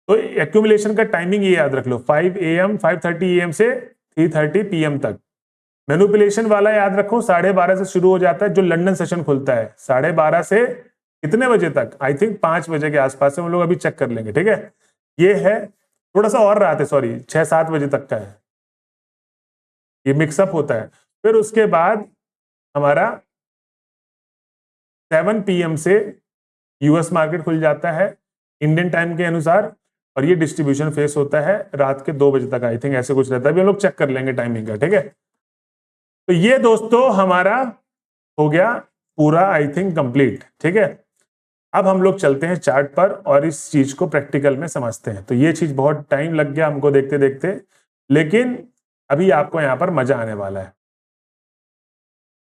तो एक्यूमुलेशन का टाइमिंग ये याद रख लो, 5:30 AM से 3:30 PM तक। मैनिपुलेशन वाला याद रखो 12:30 से शुरू हो जाता है, जो लंदन सेशन खुलता है 12:30 से कितने बजे तक, आई थिंक 5 बजे के आसपास से, हम लोग अभी चेक कर लेंगे, ठीक है। ये है थोड़ा सा और रात है, सॉरी 6-7 बजे तक का है, ये मिक्सअप होता है। फिर उसके बाद हमारा 7 PM से यूएस मार्केट खुल जाता है इंडियन टाइम के अनुसार, और ये डिस्ट्रीब्यूशन फेस होता है रात के 2 बजे तक, आई थिंक ऐसे कुछ रहता है, अभी हम लोग चेक कर लेंगे टाइमिंग का, ठीक है। तो ये दोस्तों हमारा हो गया पूरा आई थिंक कंप्लीट। ठीक है, अब हम लोग चलते हैं चार्ट पर और इस चीज को प्रैक्टिकल में समझते हैं। तो ये चीज बहुत टाइम लग गया हमको देखते देखते, लेकिन अभी आपको यहाँ पर मजा आने वाला है।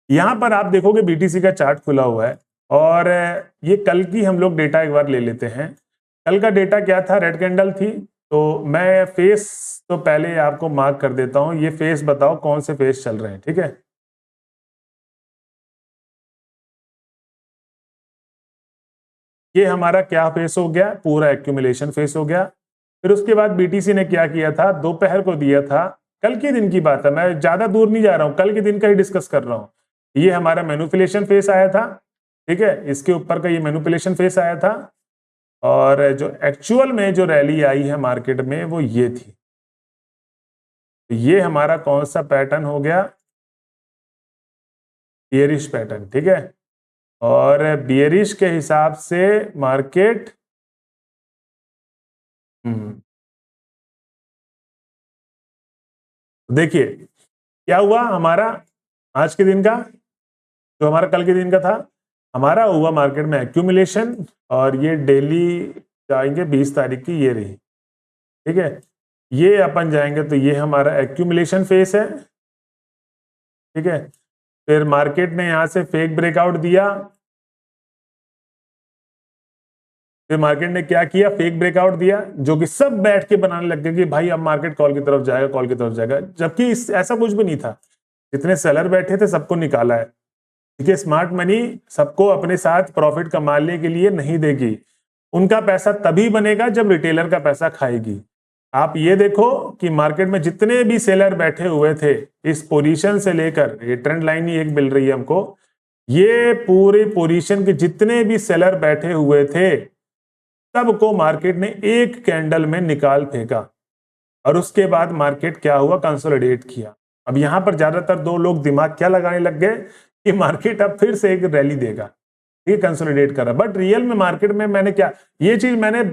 यहां पर आप देखोगे बीटीसी का चार्ट खुला हुआ है और ये कल की हम लोग डेटा एक बार ले लेते हैं। कल का डेटा क्या था, रेड कैंडल थी। तो मैं फेस तो पहले आपको मार्क कर देता हूं, ये फेस बताओ कौन से फेस चल रहे हैं। ठीक है, ये हमारा क्या फेस हो गया, पूरा एक्यूमुलेशन फेस हो गया। फिर उसके बाद बीटीसी ने क्या किया था, दोपहर को दिया था, कल के दिन की बात है, मैं ज्यादा दूर नहीं जा रहा हूं, कल के दिन का ही डिस्कस कर रहा हूं। ये हमारा मैनिपुलेशन फेस आया था। ठीक है, इसके ऊपर का ये मैनिपुलेशन फेस आया था और जो एक्चुअल में जो रैली आई है मार्केट में वो ये थी। तो ये हमारा कौन सा पैटर्न हो गया, बियरिश पैटर्न। ठीक है, और बियरिश के हिसाब से मार्केट देखिए क्या हुआ हमारा आज के दिन का, जो हमारा कल के दिन का था, हमारा हुआ मार्केट में एक्यूमुलेशन और ये डेली जाएंगे 20 तारीख की, ये रही। ठीक है, ये अपन जाएंगे तो ये हमारा एक्यूमुलेशन फेस है। ठीक है, फिर मार्केट ने यहां से फेक ब्रेकआउट दिया, फिर मार्केट ने क्या किया, फेक ब्रेकआउट दिया, जो कि सब बैठ के बनाने लग गए कि भाई अब मार्केट कॉल की तरफ जाएगा, कॉल की तरफ जाएगा, जबकि ऐसा कुछ भी नहीं था। जितने सेलर बैठे थे सबको निकाला है। ठीक है, स्मार्ट मनी सबको अपने साथ प्रॉफिट कमाने के लिए नहीं देगी, उनका पैसा तभी बनेगा जब रिटेलर का पैसा खाएगी। आप ये देखो कि मार्केट में जितने भी सेलर बैठे हुए थे इस पोजीशन से लेकर, ये ट्रेंड लाइन ही एक मिल रही है हमको, ये पूरे पोजीशन के जितने भी सेलर बैठे हुए थे सबको मार्केट ने एक कैंडल में निकाल फेंका और उसके बाद मार्केट क्या हुआ, कंसोलिडेट किया। अब यहां पर ज्यादातर दो लोग दिमाग क्या लगाने लग गए कि मार्केट अब फिर से एक रैली देगा, ये कंसोलिडेट कर रहा है। बट रियल में मार्केट में मैंने क्या, ये चीज मैंने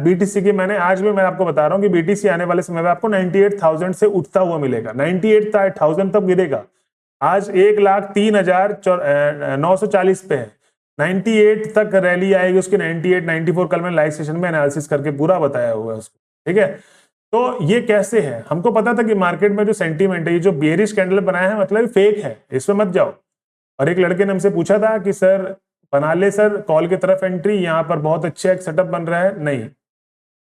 बीटीसी की, मैंने आज भी मैं आपको बता रहा हूं कि बीटीसी आने वाले समय में आपको 98,000 से उठता हुआ मिलेगा, 98,000 तक गिरेगा। आज 1,03,940 पे है, 98 तक रैली आएगी उसकी, 98 94 कल मैंने लाइव सेशन में एनालिसिस करके पूरा बताया हुआ है उसको। ठीक है, तो ये कैसे है, हमको पता था कि मार्केट में जो सेंटीमेंट है, ये जो बेरिश कैंडल बनाया है मतलब फेक है, इसमें मत जाओ। और एक लड़के ने हमसे पूछा था कि सर बना ले सर कॉल की तरफ एंट्री, यहाँ पर बहुत अच्छा एक सेटअप बन रहा है, नहीं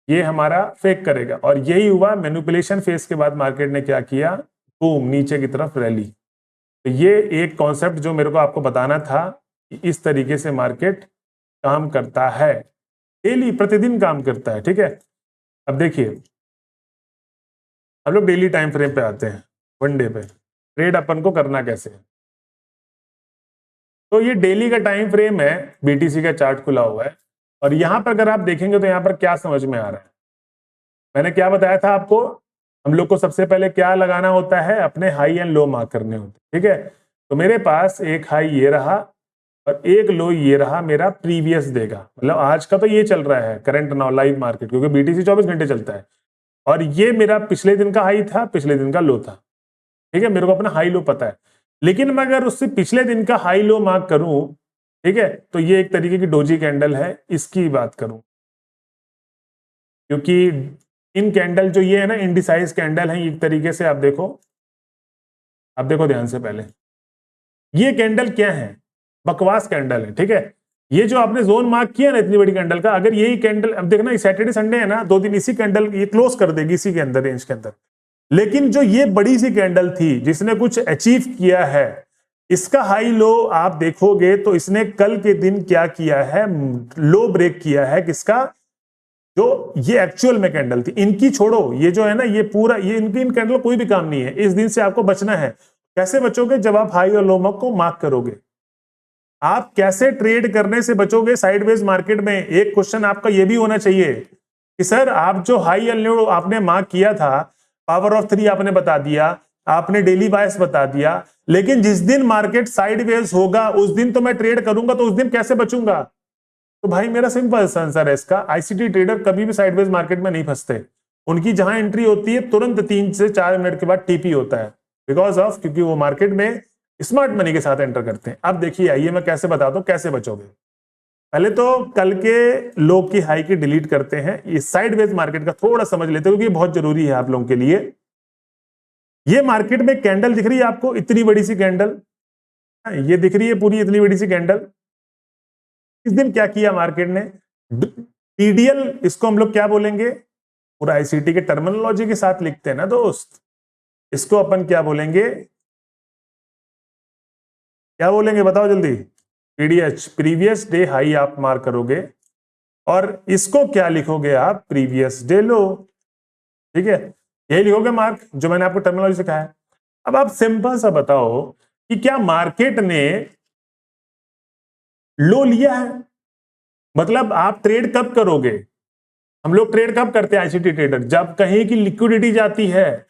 ये हमारा फेक करेगा। और यही हुआ, मैनिपुलेशन फेज के बाद मार्केट ने क्या किया, बूम नीचे की तरफ रैली। तो ये एक कॉन्सेप्ट जो मेरे को आपको बताना था कि इस तरीके से मार्केट काम करता है, डेली प्रतिदिन काम करता है। ठीक है, अब देखिए हम लोग डेली टाइम फ्रेम पे आते हैं, वन डे पे ट्रेड अपन को करना कैसे है। तो ये डेली का टाइम फ्रेम है, बीटीसी का चार्ट खुला हुआ है और यहां पर अगर आप देखेंगे तो यहां पर क्या समझ में आ रहा है, मैंने क्या बताया था आपको, हम लोग को सबसे पहले क्या लगाना होता है, अपने हाई एंड लो मार्क करने होते हैं। ठीक है, तो मेरे पास एक हाई ये रहा और एक लो ये रहा, मेरा प्रीवियस देगा, मतलब आज का तो ये चल रहा है करंट नाउ लाइव मार्केट, क्योंकि बीटीसी 24 घंटे चलता है। और ये मेरा पिछले दिन का हाई था, पिछले दिन का लो था। ठीक है, मेरे को अपना हाई लो पता है, लेकिन मैं अगर उससे पिछले दिन का हाई लो मार्क करूं, ठीक है, तो ये एक तरीके की डोजी कैंडल है, इसकी बात करूं, क्योंकि इन कैंडल जो ये है ना इंडिसाइज कैंडल है, एक तरीके से आप देखो ध्यान से, पहले ये कैंडल क्या है, बकवास कैंडल है। ठीक है, ये जो आपने जोन मार्क किया ना इतनी बड़ी कैंडल का, अगर यही कैंडल, अब देखना सैटरडे संडे है ना, 2 दिन इसी कैंडल ये क्लोज कर देगी इसी के अंदर, रेंज के अंदर। लेकिन जो ये बड़ी सी कैंडल थी जिसने कुछ अचीव किया है, इसका हाई लो आप देखोगे तो इसने कल के दिन क्या किया है, लो ब्रेक किया है, किसका, जो ये एक्चुअल में कैंडल थी। इनकी छोड़ो, ये जो है ना ये पूरा, ये इनकी इन कैंडल कोई भी काम नहीं है। इस दिन से आपको बचना है। कैसे बचोगे, जब आप हाई और लो को मार्क करोगे। आप कैसे ट्रेड करने से बचोगे साइडवेज मार्केट में, एक क्वेश्चन आपका ये भी होना चाहिए कि सर आप जो हाई और लो आपने मार्क किया था, पावर ऑफ 3 आपने बता दिया, आपने डेली बायस बता दिया, लेकिन जिस दिन मार्केट साइडवेज होगा उस दिन तो मैं ट्रेड करूंगा, तो उस दिन कैसे बचूंगा। तो भाई मेरा सिंपल आंसर है इसका, आईसीटी ट्रेडर कभी भी साइडवेज मार्केट में नहीं फंसते। उनकी जहां एंट्री होती है तुरंत 3 से 4 मिनट के बाद टीपी होता है, बिकॉज ऑफ, क्योंकि वो मार्केट में स्मार्ट मनी के साथ एंटर करते हैं। अब देखिए आइए मैं कैसे बताता हूं कैसे बचोगे। पहले तो कल के लो की हाई की डिलीट करते हैं, ये साइडवेज मार्केट का थोड़ा समझ लेते हैं क्योंकि बहुत जरूरी है आप लोगों के लिए। ये मार्केट में कैंडल दिख रही है आपको, इतनी बड़ी सी कैंडल, ये दिख रही है पूरी इतनी बड़ी सी कैंडल। इस दिन क्या किया मार्केट ने, टीडीएल, इसको हम लोग क्या बोलेंगे, पूरा आईसीटी के टर्मिनोलॉजी के साथ लिखते हैं ना दोस्त, इसको अपन क्या बोलेंगे, क्या बोलेंगे बताओ जल्दी, पीडीएच, प्रीवियस डे हाई आप मार्क करोगे और इसको क्या लिखोगे आप, प्रीवियस डे लो। ठीक है, यही लिखोगे मार्क जो मैंने आपको टर्मिनोलॉजी सिखाया है। अब आप सिंपल सा बताओ कि क्या मार्केट ने लो लिया है, मतलब आप ट्रेड कब करोगे, हम लोग ट्रेड कब करते हैं आईसीटी ट्रेडर, जब कहीं की लिक्विडिटी जाती है,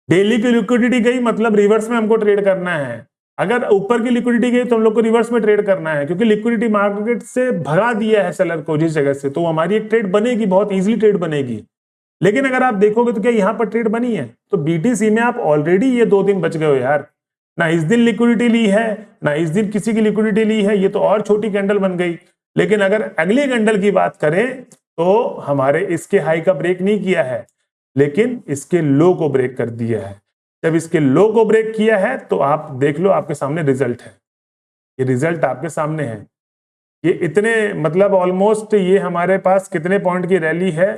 डेली की लिक्विडिटी गई मतलब रिवर्स में हमको ट्रेड करना है, अगर ऊपर की लिक्विडिटी गई तो हम लोग को रिवर्स में ट्रेड करना है, क्योंकि लिक्विडिटी मार्केट से भगा दिया है सेलर को जिस जगह से, तो हमारी एक ट्रेड बनेगी, बहुत इजीली ट्रेड बनेगी। लेकिन अगर आप देखोगे तो क्या यहां पर ट्रेड बनी है, तो बीटीसी में आप ऑलरेडी ये 2 दिन बच गए हो यार, ना इस दिन लिक्विडिटी ली है ना इस दिन किसी की लिक्विडिटी ली है, ये तो और छोटी कैंडल बन गई। लेकिन अगर अगली कैंडल की बात करें तो हमारे इसके हाई का ब्रेक नहीं किया है, लेकिन इसके लो को ब्रेक कर दिया है। जब इसके लो को ब्रेक किया है तो आप देख लो आपके सामने रिजल्ट है, ये रिजल्ट आपके सामने है। ये इतने मतलब ऑलमोस्ट ये हमारे पास कितने पॉइंट की रैली है,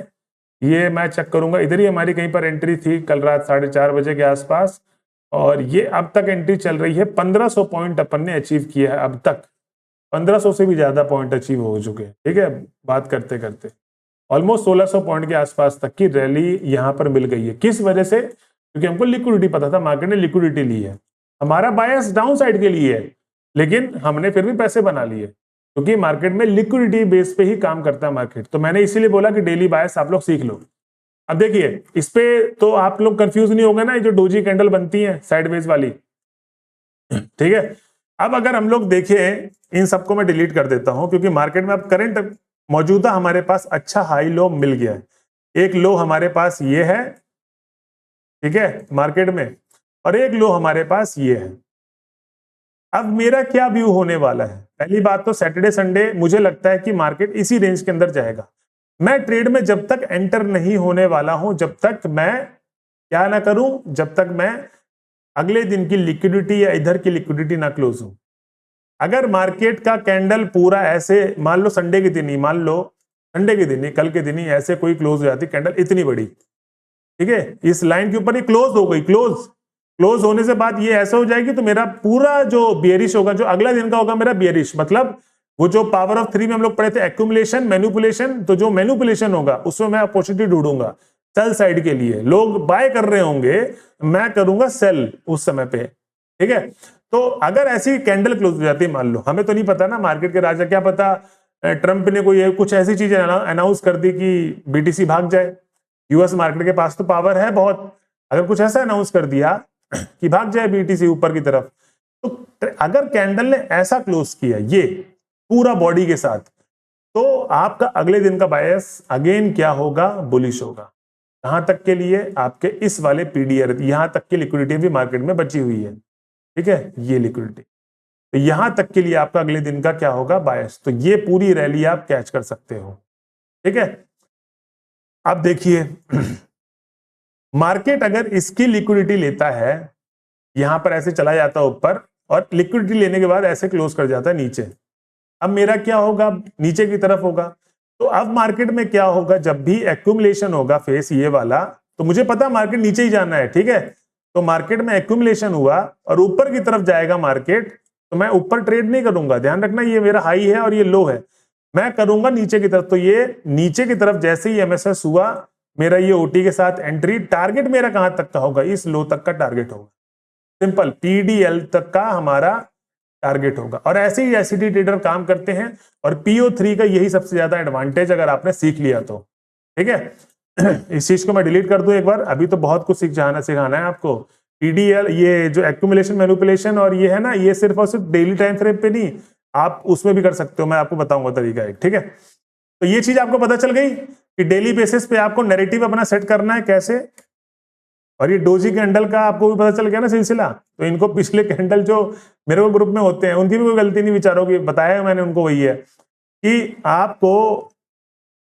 ये मैं चेक करूंगा, इधर ही हमारी कहीं पर एंट्री थी कल रात 4:30 बजे के आसपास, और ये अब तक एंट्री चल रही है। 1500 पॉइंट अपन ने अचीव किया है अब तक, 1500 से भी ज्यादा पॉइंट अचीव हो चुके हैं। ठीक है, बात करते करते ऑलमोस्ट 1600 पॉइंट के आसपास तक की रैली यहां पर मिल गई है। किस वजह से, क्योंकि हमको लिक्विडिटी पता था, मार्केट ने लिक्विडिटी ली है, हमारा बायस डाउन साइड के लिए है, लेकिन हमने फिर भी पैसे बना लिए, क्योंकि मार्केट में लिक्विडिटी बेस पे ही काम करता है मार्केट। तो मैंने इसीलिए बोला कि डेली बायस आप लोग सीख लो। अब देखिए इस पे तो आप लोग कंफ्यूज नहीं होंगे ना, ये जो डोजी कैंडल बनती है साइडवेज वाली, ठीक है। अब अगर हम लोग देखें, इन सबको मैं डिलीट कर देता हूं क्योंकि मार्केट में अब करंट मौजूदा हमारे पास अच्छा हाई लो मिल गया है। एक लो हमारे पास ये है, ठीक है, मार्केट में, और एक लो हमारे पास ये है। अब मेरा क्या व्यू होने वाला है, पहली बात तो सैटरडे संडे मुझे लगता है कि मार्केट इसी रेंज के अंदर जाएगा। मैं ट्रेड में जब तक एंटर नहीं होने वाला हूं, जब तक मैं क्या ना करूं, जब तक मैं अगले दिन की लिक्विडिटी या इधर की लिक्विडिटी ना क्लोज हो। अगर मार्केट का कैंडल पूरा ऐसे, मान लो संडे के दिन ही, मान लो संडे के दिन ही, कल के दिन ही ऐसे कोई क्लोज हो जाती कैंडल इतनी बड़ी, ठीक है, इस लाइन के ऊपर ही क्लोज हो गई, क्लोज होने से बाद ये ऐसा हो जाएगी तो मेरा पूरा जो बियरिश होगा, जो अगला दिन का होगा मेरा बियरिश, मतलब वो जो पावर ऑफ 3 में हम लोग पढ़े थे एक्यूमुलेशन मैनिपुलेशन, तो जो मैनिपुलेशन होगा उसमें मैं अपॉर्चुनिटी ढूंढूंगा सेल साइड के लिए, लोग बाय कर रहे होंगे, मैं करूंगा सेल उस समय पे। ठीक है, तो अगर ऐसी कैंडल क्लोज हो जाती है, मान लो, हमें तो नहीं पता ना, मार्केट के राजा, क्या पता ट्रंप ने कोई कुछ ऐसी चीजें अनाउंस कर दी कि बीटीसी भाग जाए, यूएस मार्केट के पास तो पावर है बहुत, अगर कुछ ऐसा अनाउंस कर दिया कि भाग जाए बीटीसी ऊपर की तरफ, तो अगर कैंडल ने ऐसा क्लोज किया ये पूरा बॉडी के साथ, तो आपका अगले दिन का बायस अगेन क्या होगा, बुलिश होगा। कहां तक के लिए, आपके इस वाले पीडीआर, यहां तक की लिक्विडिटी भी मार्केट में बची हुई है, ठीक है, ये लिक्विडिटी, तो यहां तक के लिए आपका अगले दिन का क्या होगा, बायस। तो ये पूरी रैली आप कैच कर सकते हो। ठीक है, अब देखिए मार्केट अगर इसकी लिक्विडिटी लेता है, यहां पर ऐसे चला जाता है ऊपर, और लिक्विडिटी लेने के बाद ऐसे क्लोज कर जाता है नीचे, अब मेरा क्या होगा, नीचे की तरफ होगा। तो अब मार्केट में क्या होगा, जब भी एक्यूमुलेशन होगा फेस ये वाला, तो मुझे पता मार्केट नीचे ही जाना है, ठीक है, तो मार्केट में एक्यूमुलेशन हुआ और ऊपर की तरफ जाएगा मार्केट, तो मैं ऊपर ट्रेड नहीं करूंगा, ध्यान रखना ये मेरा हाई है और ये लो है, मैं करूंगा नीचे की तरफ। तो ये नीचे की तरफ जैसे ही एमएसएस हुआ, मेरा ये ओटी के साथ एंट्री, टारगेट मेरा कहां तक का होगा, इस लो तक का टारगेट होगा, सिंपल, पीडीएल तक का हमारा टारगेट होगा। और ऐसे ही एससीटी ट्रेडर काम करते हैं, और पीओ3 का यही सबसे ज्यादा एडवांटेज अगर आपने सीख लिया तो, ठीक है। इस चीज को मैं डिलीट कर दूं एक बार, अभी तो बहुत कुछ सिखाना है आपको। पीडीएल, ये जो एक्यूमुलेशन मैनिपुलेशन और ये है ना, ये सिर्फ और सिर्फ डेली टाइम फ्रेम पे नहीं, आप उसमें भी कर सकते हो, मैं आपको बताऊंगा तरीका एक, ठीक है। तो ये चीज आपको पता चल गई कि डेली बेसिस पे आपको नैरेटिव अपना सेट करना है कैसे, और ये डोजी कैंडल का आपको भी पता चल गया ना सिलसिला। तो इनको पिछले कैंडल जो मेरे को ग्रुप में होते हैं उनकी भी कोई गलती नहीं विचारों की, बताया मैंने उनको वही है कि आपको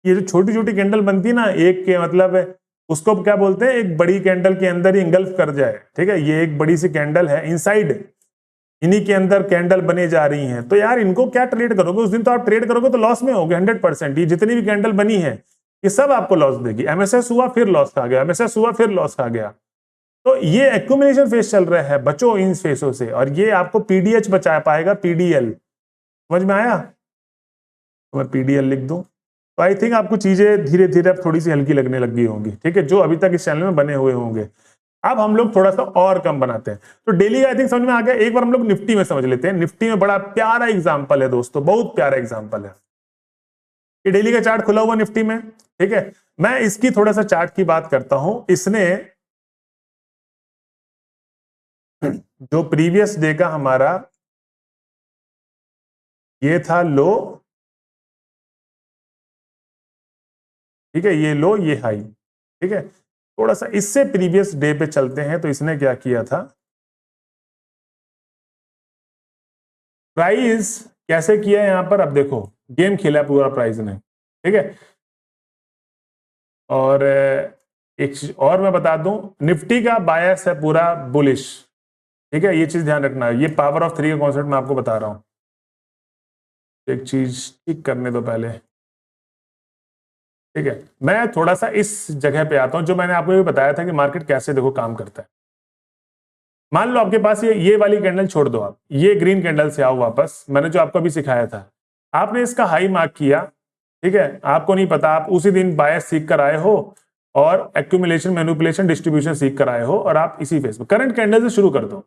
ये जो छोटी छोटी कैंडल बनती है ना, एक के मतलब उसको क्या बोलते हैं, एक बड़ी कैंडल के अंदर ही इंगल्फ कर जाए, ठीक है, ये एक बड़ी सी कैंडल है, इनसाइड इन्हीं के अंदर कैंडल बने जा रही हैं। तो यार इनको क्या ट्रेड करोगे, उस दिन तो आप ट्रेड करोगे तो लॉस में होगे 100%। ये जितनी भी कैंडल बनी है ये सब आपको लॉस देगी। एमएसएस हुआ फिर लॉस खा गया, एमएसएस हुआ फिर लॉस खा गया। तो ये एक्यूमुलेशन फेस चल रहा है, बचो इन फेसों से। और ये आपको पीडीएच बचा पाएगा, पीडीएल, समझ में आया? तो मैं पीडीएल लिख दूं तो आई थिंक आपको चीजें धीरे धीरे अब थोड़ी सी हल्की लगने लग गई होंगी, ठीक है, जो अभी तक इस चैनल में बने हुए होंगे। अब हम लोग थोड़ा सा और कम बनाते हैं। तो डेली आई थिंक समझ में आ गया। एक बार हम लोग निफ्टी में समझ लेते हैं। निफ्टी में बड़ा प्यारा एग्जांपल है दोस्तों, बहुत प्यारा एग्जांपल है। ये डेली का चार्ट खुला हुआ निफ्टी में, ठीक है। मैं इसकी थोड़ा सा चार्ट की बात करता हूं। इसने जो प्रीवियस डे का हमारा ये था लो, ठीक है, ये लो ये हाई, ठीक है। थोड़ा सा इससे प्रीवियस डे पे चलते हैं। तो इसने क्या किया था, प्राइस कैसे किया है यहां पर, अब देखो गेम खेला पूरा प्राइस ने, ठीक है। और एक चीज और मैं बता दूं, निफ्टी का बायस है पूरा बुलिश, ठीक है, ये चीज ध्यान रखना है। ये पावर ऑफ 3 का कॉन्सेप्ट मैं आपको बता रहा हूं। एक चीज ठीक करने दो पहले, ठीक है। मैं थोड़ा सा इस जगह पे आता हूं जो मैंने आपको भी बताया था कि मार्केट कैसे देखो काम करता है। मान लो आपके पास ये वाली कैंडल छोड़ दो, आप ये ग्रीन कैंडल से आओ वापस, मैंने जो आपको अभी सिखाया था। आपने इसका हाई मार्क किया, ठीक है, आपको नहीं पता, आप उसी दिन बायस सीख कर आए हो और एक्यूमुलेशन मैनिपुलेशन डिस्ट्रीब्यूशन सीख कर आए हो, और आप इसी फेस में करंट कैंडल से शुरू कर दो।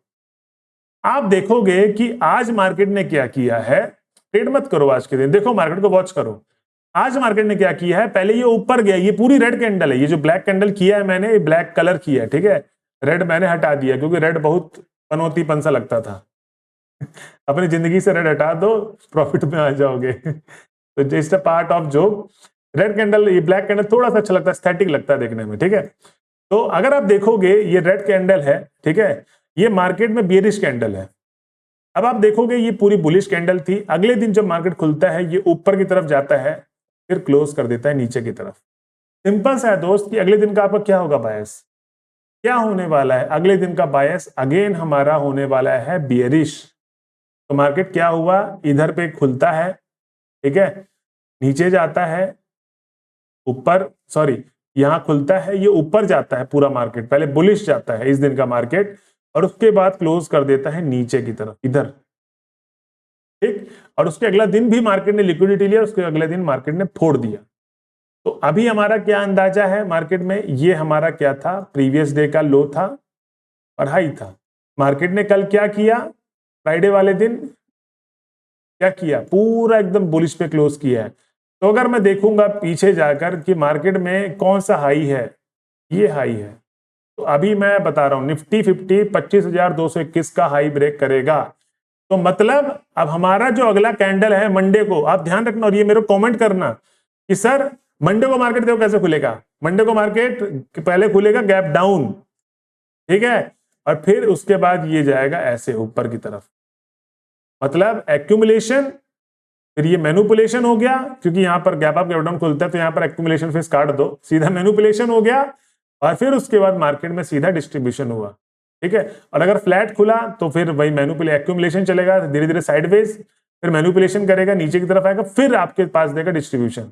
आप देखोगे कि आज मार्केट ने क्या किया है। ट्रेड मत करो आज के दिन, देखो मार्केट को वॉच करो। आज मार्केट ने क्या किया है, पहले ये ऊपर गया, ये पूरी रेड कैंडल है, ये जो ब्लैक कैंडल किया है मैंने, ये ब्लैक कलर किया है, ठीक है। रेड मैंने हटा दिया क्योंकि रेड बहुत पनौतीपन सा लगता था। अपनी जिंदगी से रेड हटा दो, प्रॉफिट में आ जाओगे। तो just a part of joke. Red candle, ये ब्लैक कैंडल थोड़ा सा अच्छा लगता है, एस्थेटिक लगता है देखने में, ठीक है। तो अगर आप देखोगे ये रेड कैंडल है, ठीक है, ये मार्केट में बियरिश कैंडल है। अब आप देखोगे ये पूरी बुलिश कैंडल थी। अगले दिन जब मार्केट खुलता है ये ऊपर की तरफ जाता है, फिर क्लोज कर देता है नीचे की तरफ। सिंपल सा है दोस्त कि अगले दिन का आपका क्या होगा बायस, क्या होने वाला है अगले दिन का बायस, अगेन हमारा होने वाला है बियरिश। तो मार्केट क्या हुआ, इधर पे खुलता है, ठीक है, नीचे जाता है, ऊपर, सॉरी, यहां खुलता है, ये ऊपर जाता है पूरा मार्केट, पहले बुलिश जाता है इस दिन का मार्केट, और उसके बाद क्लोज कर देता है नीचे की तरफ इधर, ठीक। और उसके अगला दिन भी मार्केट ने लिक्विडिटी लिया, उसके अगले दिन मार्केट ने फोड़ दिया। तो अभी हमारा क्या अंदाजा है मार्केट में, ये हमारा क्या था, प्रीवियस डे का लो था और हाई था। मार्केट ने कल क्या किया, फ्राइडे वाले दिन क्या किया, पूरा एकदम बुलिश पे क्लोज किया है। तो अगर मैं देखूंगा पीछे जाकर कि मार्केट में कौन सा हाई है, ये हाई है। तो अभी मैं बता रहा हूं निफ्टी 50 25,221 का हाई ब्रेक करेगा। तो मतलब अब हमारा जो अगला कैंडल है मंडे को, आप ध्यान रखना और ये मेरे को कमेंट करना कि सर मंडे को मार्केट देखो कैसे खुलेगा। मंडे को मार्केट पहले खुलेगा गैप डाउन, ठीक है, और फिर उसके बाद ये जाएगा ऐसे ऊपर की तरफ, मतलब एक्यूमुलेशन, फिर ये मैनिपुलेशन हो गया, क्योंकि यहां पर गैप अप गैप डाउन खुलता है तो यहां पर एक्यूमुलेशन फेस काट दो, सीधा मैनिपुलेशन हो गया, और फिर उसके बाद मार्केट में सीधा डिस्ट्रीब्यूशन हुआ, ठीक है। और अगर फ्लैट खुला तो फिर वही मैनिपुलेशन एक्यूमुलेशन चलेगा धीरे धीरे साइडवेज, फिर मैनिपुलेशन करेगा, नीचे की तरफ आएगा, फिर आपके पास देगा डिस्ट्रीब्यूशन।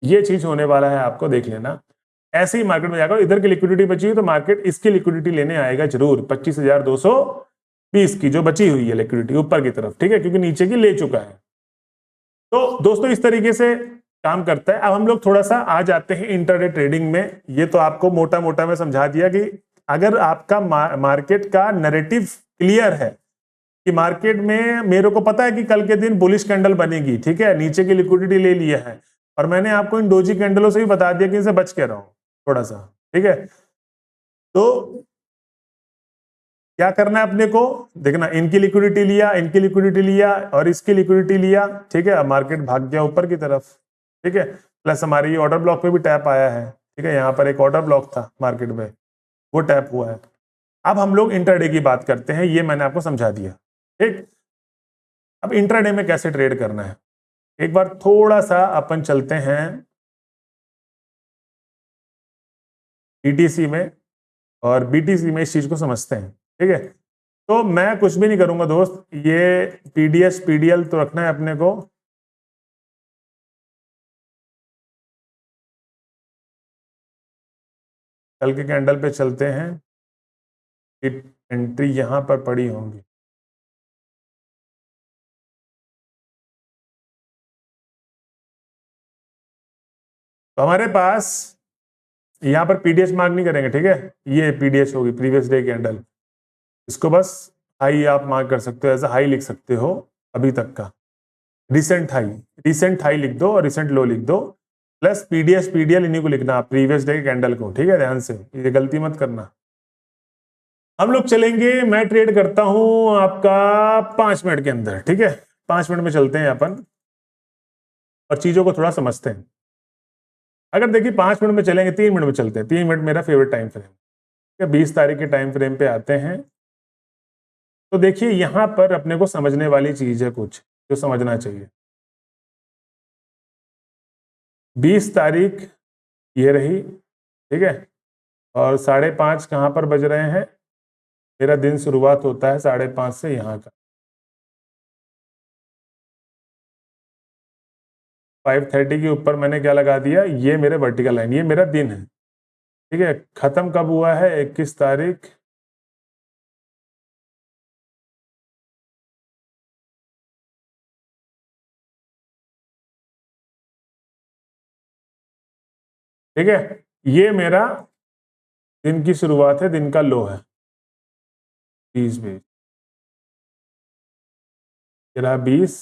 ये चीज होने वाला है, आपको देख लेना। ऐसे ही मार्केट में जाएगा, इधर की लिक्विडिटी बची है तो मार्केट इसकी लिक्विडिटी लेने आएगा जरूर, 25,220 की जो बची हुई है लिक्विडिटी ऊपर की तरफ, ठीक है, क्योंकि नीचे की ले चुका है। तो दोस्तों इस तरीके से काम करता है। अब हम लोग थोड़ा सा आ जाते हैं इंटरडे ट्रेडिंग में। ये तो आपको मोटा मोटा में समझा दिया कि अगर आपका मार्केट का नैरेटिव क्लियर है कि मार्केट में मेरे को पता है कि कल के दिन बुलिश कैंडल बनेगी, ठीक है, नीचे की लिक्विडिटी ले लिया है, और मैंने आपको इन डोजी कैंडलों से भी बता दिया कि इनसे बच के रहो थोड़ा सा, ठीक है। तो क्या करना है अपने को, देखना, इनकी लिक्विडिटी लिया, इनकी लिक्विडिटी लिया और इसकी लिक्विडिटी लिया, ठीक है, मार्केट भाग गया ऊपर की तरफ, ठीक है। प्लस हमारे ये ऑर्डर ब्लॉक पे भी टैप आया है, ठीक है, यहाँ पर एक ऑर्डर ब्लॉक था मार्केट में, वो टैप हुआ है। अब हम लोग इंट्राडे की बात करते हैं, ये मैंने आपको समझा दिया, ठीक। अब इंट्राडे में कैसे ट्रेड करना है, एक बार थोड़ा सा अपन चलते हैं बीटीसी में, और बीटीसी में इस चीज को समझते हैं, ठीक है। तो मैं कुछ भी नहीं करूंगा दोस्त, ये पीडीएस पीडीएल तो रखना है अपने को। कल के कैंडल पे चलते हैं, एंट्री यहां पर पड़ी होंगी, तो हमारे पास यहां पर पीडीएस मार्क नहीं करेंगे, ठीक है। ये पीडीएस होगी, प्रीवियस डे कैंडल, इसको बस हाई आप मार्क कर सकते हो, ऐसा हाई लिख सकते हो अभी तक का, रिसेंट हाई लिख दो और रिसेंट लो लिख दो, प्लस पीडीएस पीडीएल इन्हीं को लिखना, प्रीवियस डे कैंडल को, ठीक है। ध्यान से ये गलती मत करना। हम लोग चलेंगे, मैं ट्रेड करता हूं आपका 5 मिनट के अंदर, ठीक है। 5 मिनट में चलते हैं अपन और चीजों को थोड़ा समझते हैं। अगर देखिए 5 मिनट में चलेंगे, 3 मिनट में चलते हैं, 3 मिनट मेरा फेवरेट टाइम फ्रेम, ठीक है। 20 तारीख के टाइम फ्रेम पे आते हैं, तो देखिए यहां पर अपने को समझने वाली चीज है कुछ जो समझना चाहिए। 20 तारीख ये रही, ठीक है, और 5:30 कहाँ पर बज रहे हैं, मेरा दिन शुरुआत होता है 5:30 से यहाँ का, 5:30 के ऊपर मैंने क्या लगा दिया, ये मेरे वर्टिकल लाइन, ये मेरा दिन है, ठीक है। खत्म कब हुआ है, 21 तारीख, ठीक है। ये मेरा दिन की शुरुआत है, दिन का लो है 20 20, ये रहा 20,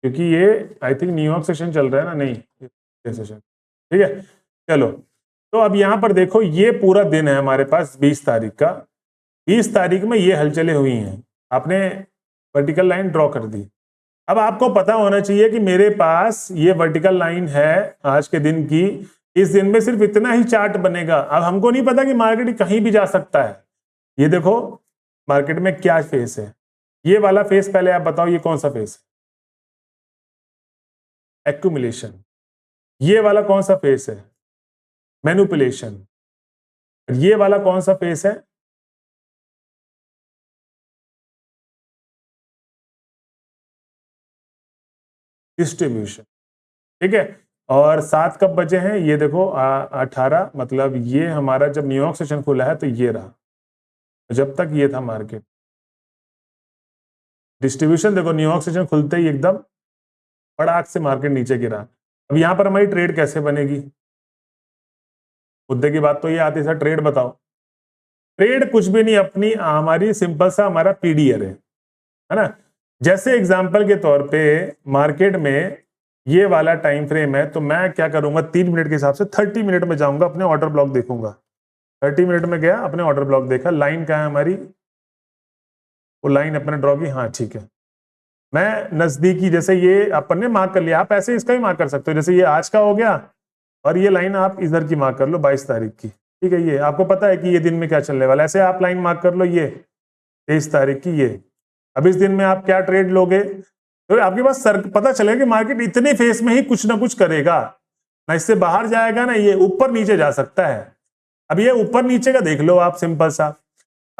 क्योंकि ये आई थिंक न्यूयॉर्क सेशन चल रहा है ना, नहीं सेशन, ठीक है। चलो, तो अब यहां पर देखो, ये पूरा दिन है हमारे पास 20 तारीख का। 20 तारीख में ये हलचलें हुई हैं, आपने वर्टिकल लाइन ड्रॉ कर दी। अब आपको पता होना चाहिए कि मेरे पास ये वर्टिकल लाइन है आज के दिन की, इस दिन में सिर्फ इतना ही चार्ट बनेगा। अब हमको नहीं पता कि मार्केट कहीं भी जा सकता है। ये देखो मार्केट में क्या फेस है, ये वाला फेस, पहले आप बताओ ये कौन सा फेस है, एक्यूमुलेशन। ये वाला कौन सा फेस है, मैनिपुलेशन। ये वाला कौन सा फेस है, डिस्ट्रीब्यूशन, ठीक है। और 7 कब बजे हैं, ये देखो 18, मतलब ये हमारा जब न्यूयॉर्क सेशन खुला है तो ये रहा, जब तक ये था मार्केट। डिस्ट्रीब्यूशन देखो, न्यूयॉर्क सेशन खुलते ही एकदम फटाक से मार्केट नीचे गिरा। अब यहां पर हमारी ट्रेड कैसे बनेगी, मुद्दे की बात तो ये आती है, सर ट्रेड बताओ। ट्रेड कुछ भी नहीं, अपनी हमारी सिंपल सा हमारा पीडीआर है ना। जैसे एग्जांपल के तौर पे मार्केट में ये वाला टाइम फ्रेम है, तो मैं क्या करूंगा, 3 मिनट के हिसाब से 30 मिनट में जाऊंगा, अपने ऑर्डर ब्लॉक देखूंगा। 30 मिनट में गया, अपने ऑर्डर ब्लॉक देखा, लाइन कहाँ है हमारी, वो लाइन अपने ड्रॉ की, हाँ ठीक है। मैं नजदीकी, जैसे ये अपन ने मार्क कर लिया, आप ऐसे इसका भी मार्क कर सकते हो, जैसे ये आज का हो गया, और ये लाइन आप इधर की मार्क कर लो 22 तारीख की, ठीक है। ये आपको पता है कि ये दिन में क्या चलने वाला है, ऐसे आप लाइन मार्क कर लो, ये 23 तारीख की ये। अब इस दिन में आप क्या ट्रेड लोगे, तो आपके पास सर पता चलेगा कि मार्केट इतने फेस में ही कुछ ना कुछ करेगा, ना इससे बाहर जाएगा ना ये ऊपर नीचे जा सकता है। अब ये ऊपर नीचे का देख लो आप सिंपल सा।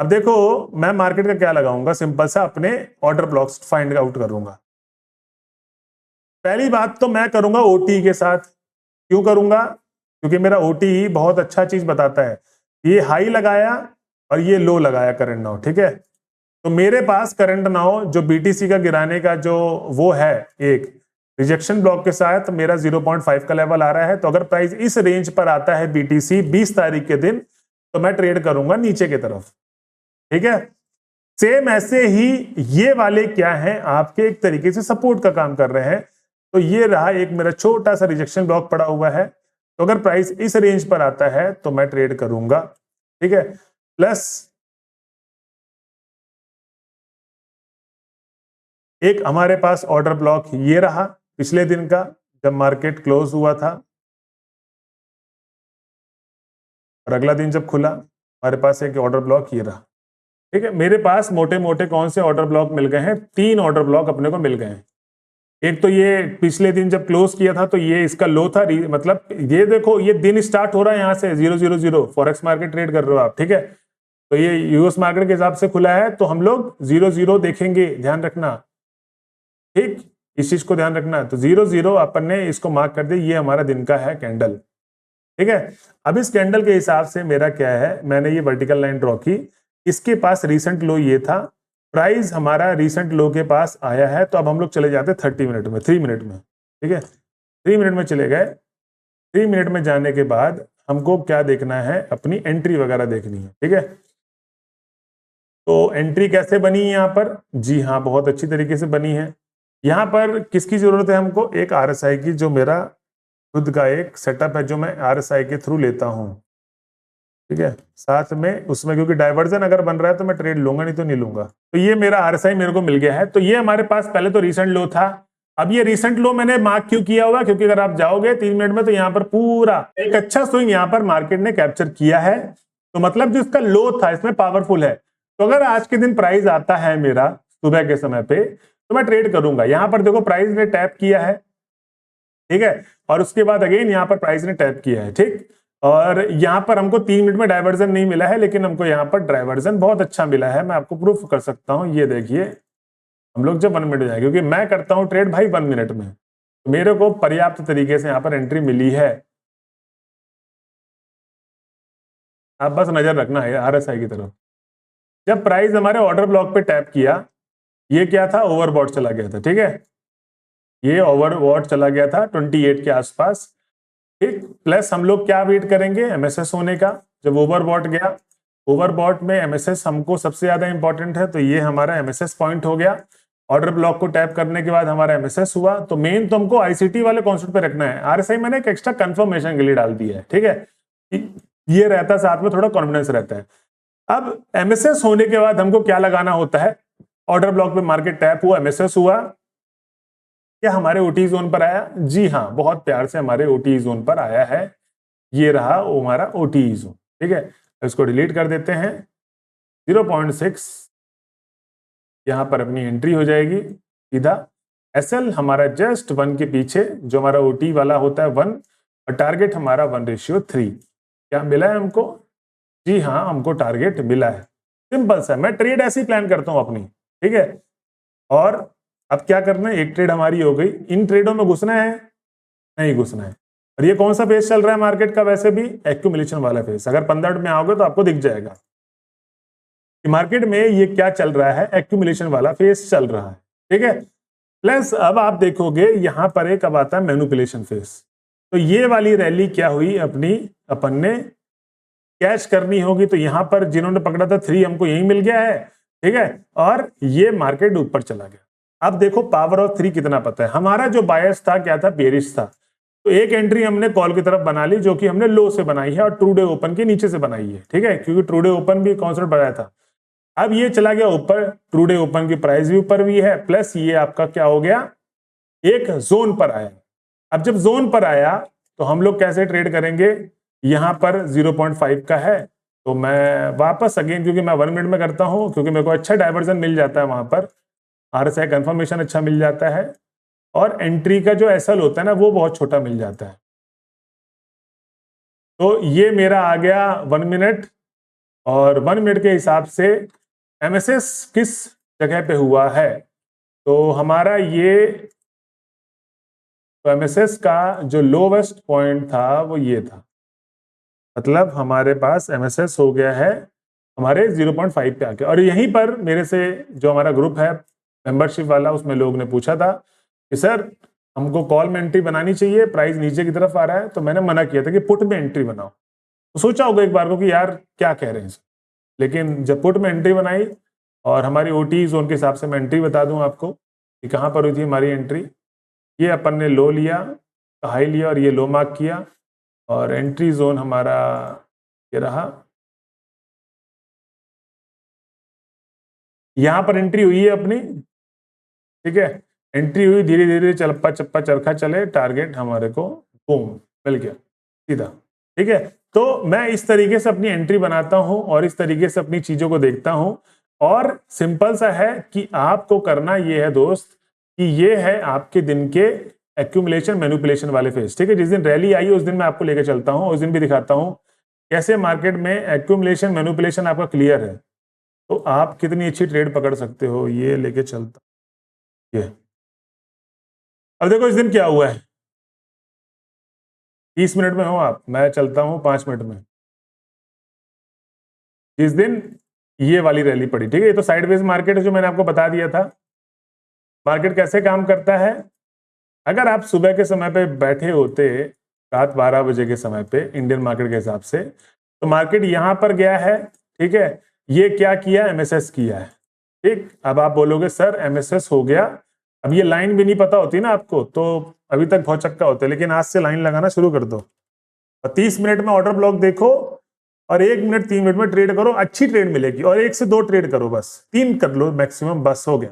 अब देखो मैं मार्केट का क्या लगाऊंगा, सिंपल सा अपने ऑर्डर ब्लॉक्स फाइंड आउट करूंगा। पहली बात तो मैं करूंगा ओटी के साथ। क्यों करूंगा, क्योंकि मेरा ओटी बहुत अच्छा चीज बताता है। ये हाई लगाया और ये लो लगाया करंट नाउ, ठीक है। तो मेरे पास करंट नाउ जो बीटीसी का गिराने का जो वो है, एक रिजेक्शन ब्लॉक के साथ मेरा 0.5 का लेवल आ रहा है। तो अगर प्राइस इस रेंज पर आता है बीटीसी 20 तारीख के दिन, तो मैं ट्रेड करूंगा नीचे की तरफ, ठीक है। सेम ऐसे ही ये वाले क्या है, आपके एक तरीके से सपोर्ट का काम कर रहे हैं। तो ये रहा एक मेरा छोटा सा रिजेक्शन ब्लॉक पड़ा हुआ है, तो अगर प्राइस इस रेंज पर आता है तो मैं ट्रेड करूंगा, ठीक है। प्लस एक हमारे पास ऑर्डर ब्लॉक ये रहा पिछले दिन का, जब मार्केट क्लोज हुआ था, और अगला दिन जब खुला हमारे पास एक ऑर्डर ब्लॉक ये रहा। ठीक है, मेरे पास मोटे मोटे कौन से ऑर्डर ब्लॉक मिल गए हैं, 3 ऑर्डर ब्लॉक अपने को मिल गए हैं। एक तो ये पिछले दिन जब क्लोज किया था तो ये इसका लो था, मतलब ये देखो ये दिन स्टार्ट हो रहा है यहाँ से 000 फॉरेक्स मार्केट ट्रेड कर रहे हो आप। ठीक है, तो ये यूएस मार्केट के हिसाब से खुला है तो हम लोग 00 देखेंगे, ध्यान रखना। ठीक, इस चीज को ध्यान रखना। तो 00 अपन ने इसको मार्क कर दिया, ये हमारा दिन का है कैंडल। ठीक है, अब इस कैंडल के हिसाब से मेरा क्या है, मैंने ये वर्टिकल लाइन ड्रॉ की, इसके पास रीसेंट लो ये था, प्राइस हमारा रीसेंट लो के पास आया है। तो अब हम लोग चले जाते 30 मिनट में, 3 मिनट में। ठीक है, 3 मिनट में चले गए। 3 मिनट में जाने के बाद हमको क्या देखना है, अपनी एंट्री वगैरह देखनी है। ठीक है, तो एंट्री कैसे बनी यहाँ पर, जी हाँ बहुत अच्छी तरीके से बनी है। यहाँ पर किसकी जरूरत है हमको, एक आरएसआई की, जो मेरा खुद का एक सेटअप है जो मैं आरएसआई के थ्रू लेता हूँ। ठीक है, साथ में उसमें क्योंकि डाइवर्जन अगर बन रहा है तो मैं ट्रेड लूंगा, नहीं तो नहीं लूंगा। तो ये मेरा आरएसआई मेरे को मिल गया है। तो ये हमारे पास पहले तो रिसेंट लो था। अब ये रिसेंट लो मैंने मार्क क्यों किया हुआ, क्योंकि अगर आप जाओगे 3 मिनट में तो यहाँ पर पूरा एक अच्छा स्विंग यहाँ पर मार्केट ने कैप्चर किया है। तो मतलब जो इसका लो था इसमें पावरफुल है। तो अगर आज के दिन प्राइस आता है मेरा सुबह के समय पे तो मैं ट्रेड करूंगा। यहाँ पर देखो प्राइस ने टैप किया है। ठीक है, और उसके बाद अगेन यहाँ पर प्राइस ने टैप किया है। ठीक, और यहाँ पर हमको 3 मिनट में डाइवर्जन नहीं मिला है, लेकिन हमको यहाँ पर डाइवर्जन बहुत अच्छा मिला है। मैं आपको प्रूफ कर सकता हूँ, ये देखिए हम लोग जब 1 मिनट जाए, क्योंकि मैं करता हूँ ट्रेड भाई 1 मिनट में, तो मेरे को पर्याप्त तरीके से यहाँ पर एंट्री मिली है। आप बस नजर रखना है आरएसआई की तरफ। जब प्राइस हमारे ऑर्डर ब्लॉक पे टैप किया, ये क्या था, ओवरबॉट चला गया था। ठीक है, ये ओवरबॉट चला गया था 28 के आसपास। ठीक, प्लस हम लोग क्या वेट करेंगे, एमएसएस होने का। जब ओवरबॉट गया, ओवरबॉट में एमएसएस हमको सबसे ज्यादा इंपॉर्टेंट है, तो ये हमारा एमएसएस पॉइंट हो गया। ऑर्डर ब्लॉक को टैप करने के बाद हमारा एमएसएस हुआ। तो मेन तो हमको आईसीटी वाले कॉन्सेप्ट पे रखना है। आरएसआई मैंने एक एक्स्ट्रा कंफर्मेशन के लिए डाल दिया है। ठीक है, ये रहता है, साथ में थोड़ा कॉन्फिडेंस रहता है। अब एमएसएस होने के बाद हमको क्या लगाना होता है, ऑर्डर ब्लॉक पे मार्केट टैप हुआ, एमएसएस हुआ, क्या हमारे ओटी जोन पर आया, जी हाँ बहुत प्यार से हमारे ओटी जोन पर आया है। ये रहा वो हमारा ओटी जोन। ठीक है, इसको डिलीट कर देते हैं। 0.6 यहां पर अपनी एंट्री हो जाएगी सीधा। एसएल हमारा जस्ट 1 के पीछे, जो हमारा ओटी वाला होता है 1, और टारगेट हमारा 1:3। क्या मिला है हमको, जी हाँ हमको टारगेट मिला है। सिंपल सा, मैं ट्रेड ऐसे ही प्लान करता हूं अपनी। ठीक है, और अब क्या करना है, एक ट्रेड हमारी हो गई। इन ट्रेडों में घुसना है, नहीं घुसना है। और ये कौन सा फेज चल रहा है मार्केट का, वैसे भी एक्यूमुलेशन वाला फेज। अगर 15 मिनट में आओगे तो आपको दिख जाएगा कि मार्केट में ये क्या चल रहा है, एक्यूमुलेशन वाला फेज चल रहा है। ठीक है, प्लस अब आप देखोगे यहां पर एक अब आता है मैनिपुलेशन फेज। तो ये वाली रैली क्या हुई अपनी, अपन ने कैच करनी होगी। तो यहां पर जिन्होंने पकड़ा था 3 हमको यही मिल गया है। ठीक है, और ये मार्केट ऊपर चला गया। अब देखो पावर ऑफ 3 कितना पता है। हमारा जो बायस था क्या था, बेरिश था। तो एक एंट्री हमने कॉल की तरफ बना ली, जो कि हमने लो से बनाई है और ट्रू डे ओपन के नीचे से बनाई है। ठीक है, क्योंकि ट्रू डे ओपन भी कॉन्सेप्ट बनाया था। अब ये चला गया ऊपर, ट्रू डे ओपन की प्राइस भी ऊपर भी है, प्लस ये आपका क्या हो गया, एक जोन पर आया। अब जब जोन पर आया तो हम लोग कैसे ट्रेड करेंगे, यहां पर 0.5 का है। तो मैं वापस अगेन, क्योंकि मैं 1 मिनट में करता हूं, क्योंकि मेरे को अच्छा डाइवर्जन मिल जाता है, वहां पर आरएसआई कंफर्मेशन अच्छा मिल जाता है, और एंट्री का जो एसएल होता है ना वो बहुत छोटा मिल जाता है। तो ये मेरा आ गया 1 मिनट, और 1 मिनट के हिसाब से एमएसएस किस जगह पे हुआ है, तो हमारा ये, तो एमएसएस का जो लोवेस्ट पॉइंट था वो ये था। मतलब हमारे पास एमएसएस हो गया है हमारे 0.5 पे आके। और यहीं पर मेरे से जो हमारा ग्रुप है मेंबरशिप वाला, उसमें लोग ने पूछा था कि सर हमको कॉल में एंट्री बनानी चाहिए, प्राइस नीचे की तरफ आ रहा है। तो मैंने मना किया था कि पुट में एंट्री बनाओ। तो सोचा होगा एक बार को कि यार क्या कह रहे हैं, लेकिन जब पुट में एंट्री बनाई, और हमारी ओटी जोन के हिसाब से मैं एंट्री बता दूं आपको कि कहाँ पर हुई थी हमारी एंट्री। ये अपन ने लो लिया, हाई लिया, और ये लो मार्क किया, और एंट्री जोन हमारा ये रहा। यहां पर एंट्री हुई है अपनी। ठीक है, एंट्री हुई, धीरे धीरे चलप्पा चप्पा चरखा चले, टारगेट हमारे को बूम मिल गया सीधा। ठीक है, तो मैं इस तरीके से अपनी एंट्री बनाता हूं और इस तरीके से अपनी चीजों को देखता हूं। और सिंपल सा है कि आपको करना ये है दोस्त कि ये है आपके दिन के एक्यूमुलेशन मैनिपुलेशन वाले फेज। ठीक है, जिस दिन रैली आई है उस दिन मैं आपको लेकर चलता हूं, उस दिन भी दिखाता हूं कैसे मार्केट में एक्यूमुलेशन मैनिपुलेशन आपका क्लियर है, तो आप कितनी अच्छी ट्रेड पकड़ सकते हो। ये लेके चलता ये। अब देखो इस दिन क्या हुआ है, 30 मिनट में हो आप, मैं चलता हूं 5 मिनट में। जिस दिन ये वाली रैली पड़ी, ठीक है, ये तो साइडवेज मार्केट है जो मैंने आपको बता दिया था। मार्केट कैसे काम करता है, अगर आप सुबह के समय पे बैठे होते रात 12 बजे के समय पे इंडियन मार्केट के हिसाब से, तो मार्केट यहां पर गया है, ठीक है, ये क्या किया, एमएसएस किया है। ठीक, अब आप बोलोगे सर एमएसएस हो गया, अब ये लाइन भी नहीं पता होती ना आपको, तो अभी तक बहुत चक्का होता है, लेकिन आज से लाइन लगाना शुरू कर दो और 30 मिनट में ऑर्डर ब्लॉक देखो और 1 मिनट 3 मिनट में ट्रेड करो, अच्छी ट्रेड मिलेगी। और 1 से 2 ट्रेड करो, बस 3 कर लो मैक्सिमम, बस हो गया।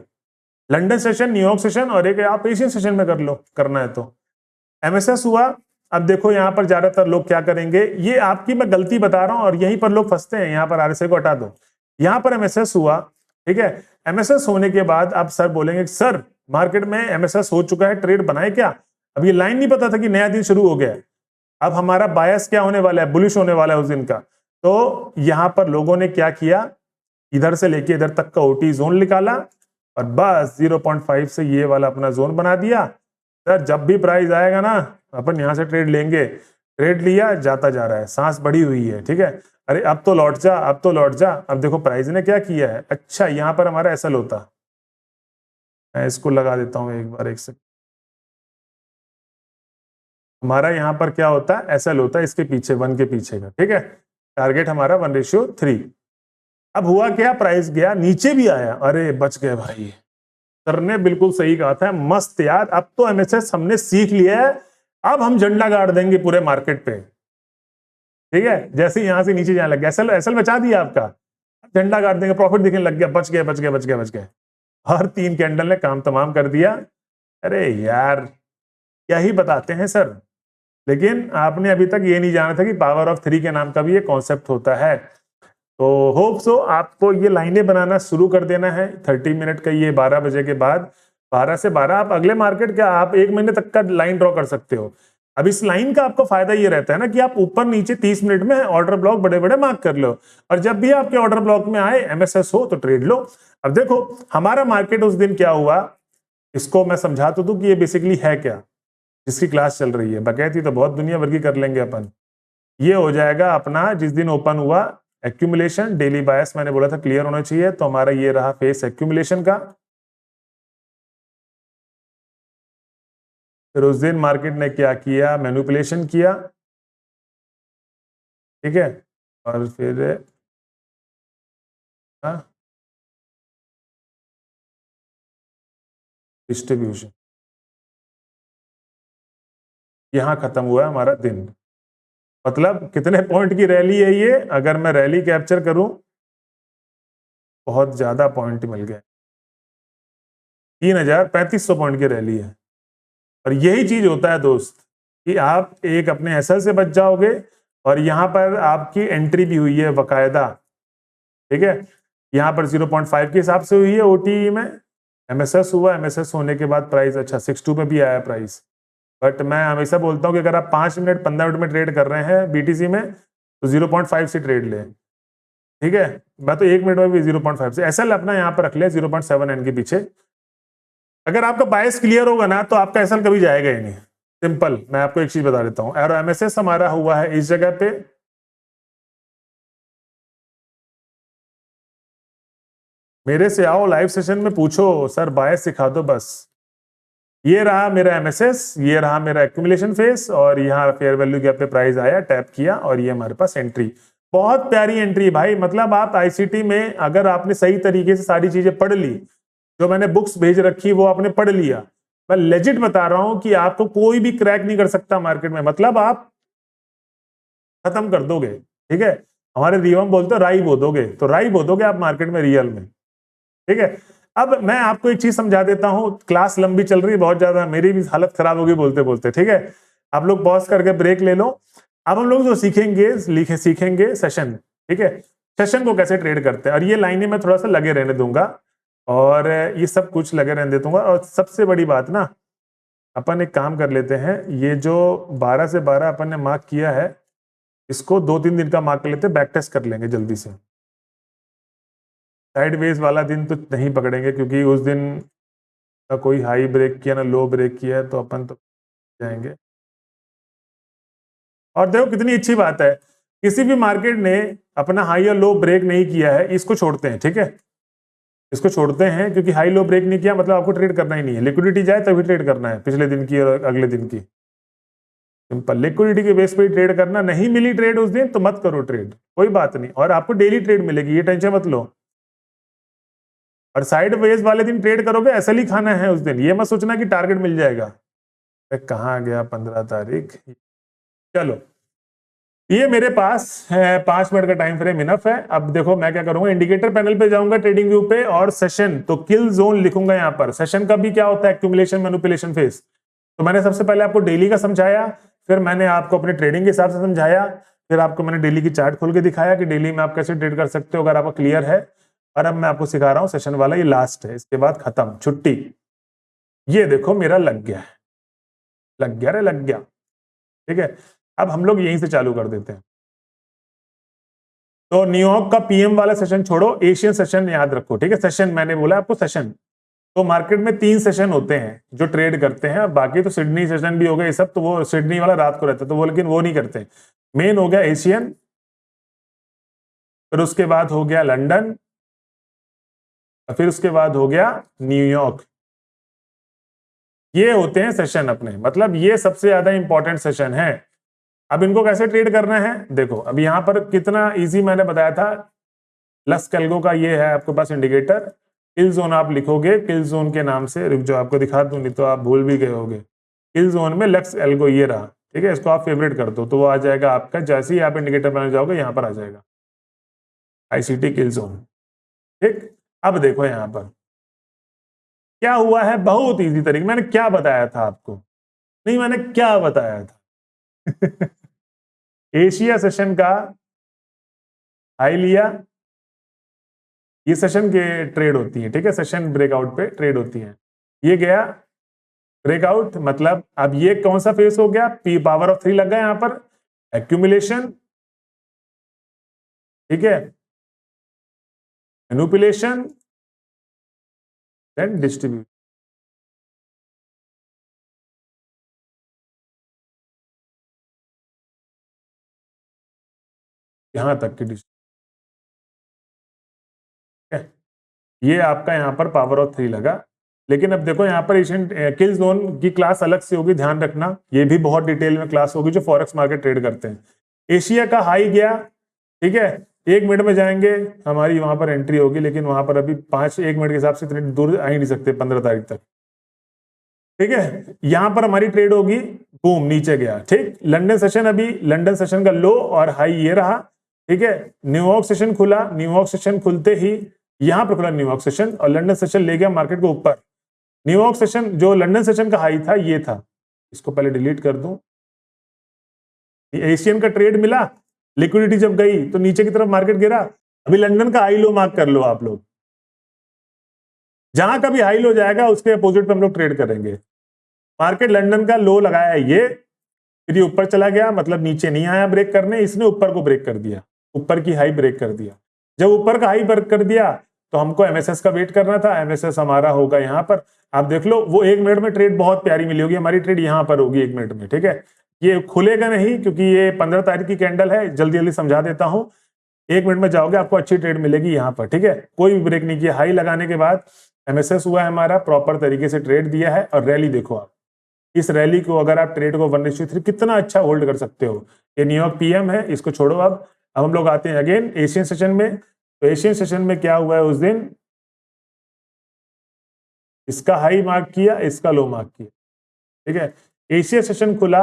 लंदन सेशन, न्यूयॉर्क सेशन और एक आप एशियन सेशन में कर लो, करना है तो। एमएसएस हुआ, अब देखो यहां पर ज्यादातर लोग क्या करेंगे, ये आपकी मैं गलती बता रहा हूं और यहीं पर लोग फंसते हैं, यहां पर आरएसआई को हटा दो। यहां पर एमएसएस हुआ, ठीक है, एमएसएस होने के बाद आप सर बोलेंगे सर मार्केट में एमएसएस हो चुका है, ट्रेड बनाए क्या। अब ये लाइन नहीं पता था कि नया दिन शुरू हो गया, अब हमारा बायस क्या होने वाला है, बुलिश होने वाला है उस दिन का। तो यहां पर लोगों ने क्या किया, इधर से लेके इधर तक का ओटी जोन निकाला और बस 0.5 से ये वाला अपना जोन बना दिया। सर जब भी प्राइस आएगा ना अपन यहां से ट्रेड लेंगे, ट्रेड लिया, जाता जा रहा है, सांस बढ़ी हुई है, ठीक है, अरे अब तो लौट जा, अब तो लौट जा। अब देखो प्राइस ने क्या किया है, अच्छा यहां पर हमारा एसएल होता, मैं इसको लगा देता हूं एक बार, एक सेकंड, हमारा यहां पर क्या होता है, एसएल होता है इसके पीछे, 1 के पीछे का, ठीक है, टारगेट हमारा 1:3। अब हुआ क्या, प्राइस गया नीचे भी आया, अरे बच गए भाई, सर ने बिल्कुल सही कहा था, मस्त यार, अब तो एमएसएस हमने सीख लिया है, अब हम झंडा गाड़ देंगे पूरे मार्केट पे। ठीक है, जैसे यहां से नीचे जाने लग गया, एसएल एसएल बचा दिया आपका, झंडा गाड़ देंगे, प्रॉफिट दिखने लग गया, बच गए बच गए बच गए बच गए। हर 3 कैंडल ने काम तमाम कर दिया। अरे यार क्या ही बताते हैं सर, लेकिन आपने अभी तक ये नहीं जाना था कि पावर ऑफ 3 के नाम का भी ये कॉन्सेप्ट होता है। तो होप सो आपको ये लाइनें बनाना शुरू कर देना है 30 मिनट का, ये 12 बजे के बाद, 12 से 12 आप अगले मार्केट क्या आप 1 महीने तक का लाइन ड्रॉ कर सकते हो। अब इस लाइन का आपको फायदा ये रहता है ना कि आप ऊपर नीचे 30 मिनट में ऑर्डर ब्लॉक बड़े बड़े मार्क कर लो, और जब भी आपके ऑर्डर ब्लॉक में आए एमएसएस हो तो ट्रेड लो। अब देखो हमारा मार्केट उस दिन क्या हुआ, इसको मैं समझा तो दूं कि ये बेसिकली है क्या, जिसकी क्लास चल रही है, बकैती तो बहुत दुनिया भर की कर लेंगे अपन। ये हो जाएगा अपना जिस दिन ओपन हुआ एक्यूमुलेशन, डेली बायस मैंने बोला था क्लियर होना चाहिए, तो हमारा ये रहा फेस एक्यूमुलेशन का। फिर उस दिन मार्केट ने क्या किया, मैनिपुलेशन किया, ठीक है, और फिर डिस्ट्रीब्यूशन, यहां खत्म हुआ हमारा दिन। मतलब कितने पॉइंट की रैली है ये, अगर मैं रैली कैप्चर करूं, बहुत ज्यादा पॉइंट मिल गए, 3,3500 पॉइंट की रैली है। और यही चीज होता है दोस्त कि आप एक अपने एसएल से बच जाओगे, और यहां पर आपकी एंट्री भी हुई है बकायदा, ठीक है, यहां पर 0.5 के हिसाब से हुई है ओटीई में, एमएसएस हुआ, एमएसएस होने के बाद प्राइस अच्छा 62 पे भी आया प्राइस। बट मैं हमेशा बोलता हूं कि अगर आप 5 मिनट 15 मिनट में ट्रेड कर रहे हैं बीटीसी में, तो 0.5 से ट्रेड लें, ठीक है, मैं तो 1 मिनट में भी 0.5 से, एसएल अपना यहाँ पर रख लिया 0.7 एन के पीछे। अगर आपका बायस क्लियर होगा ना तो आपका एसएल कभी जाएगा ही नहीं, सिंपल। मैं आपको एक चीज बता देता हूं, और एमएसएस हमारा हुआ है इस जगह पे, मेरे से आओ लाइव सेशन में पूछो सर बायस सिखा दो, बस ये रहा मेरा एमएसएस, ये रहा मेरा एक्यूमुलेशन फेस, और यहाँ फेयर वैल्यू गैप पे प्राइस आया, टैप किया, और ये हमारे पास एंट्री, बहुत प्यारी एंट्री भाई। मतलब आप आईसीटी में अगर आपने सही तरीके से सारी चीजें पढ़ ली, जो मैंने बुक्स भेज रखी वो आपने पढ़ लिया, मैं लेजिट बता रहा हूं कि आपको कोई भी क्रैक नहीं कर सकता मार्केट में, मतलब आप खत्म कर दोगे, ठीक है, हमारे रियम बोलते राई बो दोगे, तो राई बो दोगे आप मार्केट में रियल में, ठीक है। अब मैं आपको एक चीज समझा देता हूं, क्लास लंबी चल रही है बहुत ज्यादा, मेरी भी हालत खराब होगी बोलते बोलते, ठीक है, आप लोग पॉज करके ब्रेक ले लो। अब हम लोग जो सीखेंगे सेशन, ठीक है, सेशन को कैसे ट्रेड करते हैं। और ये लाइनें मैं थोड़ा सा लगे रहने दूंगा और ये सब कुछ लगे रहने दूंगा। और सबसे बड़ी बात ना, अपन एक काम कर लेते हैं, ये जो 12 से 12 अपन ने मार्क किया है, इसको 2-3 दिन का मार्क कर लेते हैं, बैक टेस्ट कर लेंगे जल्दी से। साइडवेज वाला दिन तो नहीं पकड़ेंगे क्योंकि उस दिन ना कोई हाई ब्रेक किया ना लो ब्रेक किया है, तो अपन तो जाएंगे। और देखो कितनी अच्छी बात है, किसी भी मार्केट ने अपना हाई और लो ब्रेक नहीं किया है, इसको छोड़ते हैं, ठीक है, इसको छोड़ते हैं क्योंकि हाई लो ब्रेक नहीं किया मतलब आपको ट्रेड करना ही नहीं है। लिक्विडिटी जाए तभी ट्रेड करना है, पिछले दिन की और अगले दिन की, सिंपल। लिक्विडिटी के बेस पे ट्रेड करना, नहीं मिली ट्रेड उस दिन तो मत करो ट्रेड, कोई बात नहीं। और आपको डेली ट्रेड मिलेगी, ये टेंशन मत लो। और साइड वेज वाले दिन ट्रेड करोगे, एसएल ही खाना है उस दिन, ये मत सोचना कि टारगेट मिल जाएगा। कहाँ गया 15 तारीख, चलो ये मेरे पास है 5 मिनट का टाइम फ्रेम इनफ है। अब देखो मैं क्या करूंगा, इंडिकेटर पैनल पे जाऊंगा ट्रेडिंग व्यू पे, और सेशन तो किल जोन लिखूंगा यहाँ पर। सेशन का भी क्या होता है, एक्यूमुलेशन मैनिपुलेशन फेज। तो मैंने सबसे पहले आपको डेली का समझाया, फिर मैंने आपको अपने ट्रेडिंग के हिसाब से समझाया, फिर आपको मैंने डेली की चार्ट खोल के दिखाया कि डेली में आप कैसे ट्रेड कर सकते हो अगर आपको क्लियर है। और अब मैं आपको सिखा रहा हूँ सेशन वाला, ये लास्ट है, इसके बाद खत्म, छुट्टी। ये देखो मेरा लग गया है, लग गया रे लग गया, ठीक है। अब हम लोग यहीं से चालू कर देते हैं। तो न्यूयॉर्क का पीएम वाला सेशन छोड़ो, एशियन सेशन याद रखो, ठीक है। सेशन मैंने बोला आपको सेशन, तो मार्केट में 3 सेशन होते हैं जो ट्रेड करते हैं। बाकी तो सिडनी सेशन भी हो गया ये सब, तो वो सिडनी वाला रात को रहता है, तो वो लेकिन वो नहीं करते। मेन हो गया एशियन, फिर उसके बाद हो गया लंदन, फिर उसके बाद हो गया न्यूयॉर्क। ये होते हैं सेशन अपने, मतलब ये सबसे ज्यादा इंपॉर्टेंट सेशन है। अब इनको कैसे ट्रेड करना है देखो, अब यहां पर कितना इजी मैंने बताया था। लक्स कैल्गो का ये है आपके पास इंडिकेटर, किल जोन आप लिखोगे, किल जोन के नाम से, रुक जो आपको दिखा दूं नहीं तो आप भूल भी गए होगे। किल जोन में लक्स एल्गो ये रहा, ठीक है, इसको आप फेवरेट कर दो तो वो आ जाएगा आपका, जैसे ही आप इंडिकेटर बनाने जाओगे यहां पर आ जाएगा आईसीटी किल जोन, ठीक। अब देखो यहां पर क्या हुआ है, बहुत इजी तरीके, मैंने क्या बताया था आपको, नहीं मैंने क्या बताया था एशिया सेशन का हाई लिया, ये सेशन के ट्रेड होती है, ठीक है, सेशन ब्रेकआउट पे ट्रेड होती है। ये गया ब्रेकआउट, मतलब अब ये कौन सा फेस हो गया, पी पावर ऑफ 3 लग गया यहां पर, एक्यूमुलेशन, ठीक है, मैनिपुलेशन, देन डिस्ट्रीब्यूशन, यहां तक की डिस्ट्रीब्यूशन, ये आपका यहां पर पावर ऑफ 3 लगा। लेकिन अब देखो यहाँ पर एशियन किल जोन की क्लास अलग से होगी, ध्यान रखना, ये भी बहुत डिटेल में क्लास होगी जो फॉरेक्स मार्केट ट्रेड करते हैं। एशिया का हाई गया, ठीक है, 1 मिनट में जाएंगे, हमारी वहां पर एंट्री होगी, लेकिन वहां पर अभी 1 मिनट के हिसाब से इतनी दूर आ ही नहीं सकते 15 तारीख तक, ठीक है। यहां पर हमारी ट्रेड होगी, बूम नीचे गया, ठीक। लंदन सेशन, अभी लंदन सेशन का लो और हाई ये रहा, ठीक है। न्यूयॉर्क सेशन खुला, न्यूयॉर्क सेशन खुलते ही यहां पर खुला न्यूयॉर्क सेशन, और लंदन सेशन ले गया मार्केट को ऊपर। न्यूयॉर्क सेशन जो लंदन सेशन का हाई था ये था, इसको पहले डिलीट कर दूं। एशियन का ट्रेड मिला, लिक्विडिटी जब गई तो नीचे की तरफ मार्केट गिरा। अभी लंदन का हाई लो मार्क कर लो आप लोग, जहां का भी हाई लो जाएगा उसके अपोजिट पे हम लोग ट्रेड करेंगे। मार्केट लंदन का लो लगाया ये, फिर ये ऊपर चला गया, मतलब नीचे नहीं आया ब्रेक करने, इसने ऊपर को ब्रेक कर दिया, ऊपर की हाई ब्रेक कर दिया। जब ऊपर का हाई ब्रेक कर दिया तो हमको एमएसएस का वेट करना था, एमएसएस हमारा होगा यहाँ पर, आप देख लो वो 1 मिनट में ट्रेड बहुत प्यारी मिली होगी, हमारी ट्रेड यहाँ पर होगी 1 मिनट में, ठीक है। ये खुलेगा नहीं क्योंकि ये 15 तारीख की कैंडल है, जल्दी जल्दी समझा देता हूँ। 1 मिनट में जाओगे आपको अच्छी ट्रेड मिलेगी यहाँ पर, ठीक है। कोई भी ब्रेक नहीं किया, हाई लगाने के बाद एमएसएस हुआ है हमारा, प्रॉपर तरीके से ट्रेड दिया है। और रैली देखो आप, इस रैली को अगर आप ट्रेड को 1:3 कितना अच्छा होल्ड कर सकते हो। ये न्यूयॉर्क पीएम है, इसको छोड़ो। अब हम लोग आते हैं अगेन एशियन सेशन में। तो एशियन सेशन में क्या हुआ है उस दिन, इसका हाई मार्क किया, इसका लो मार्क किया, ठीक है। एशिया सेशन खुला,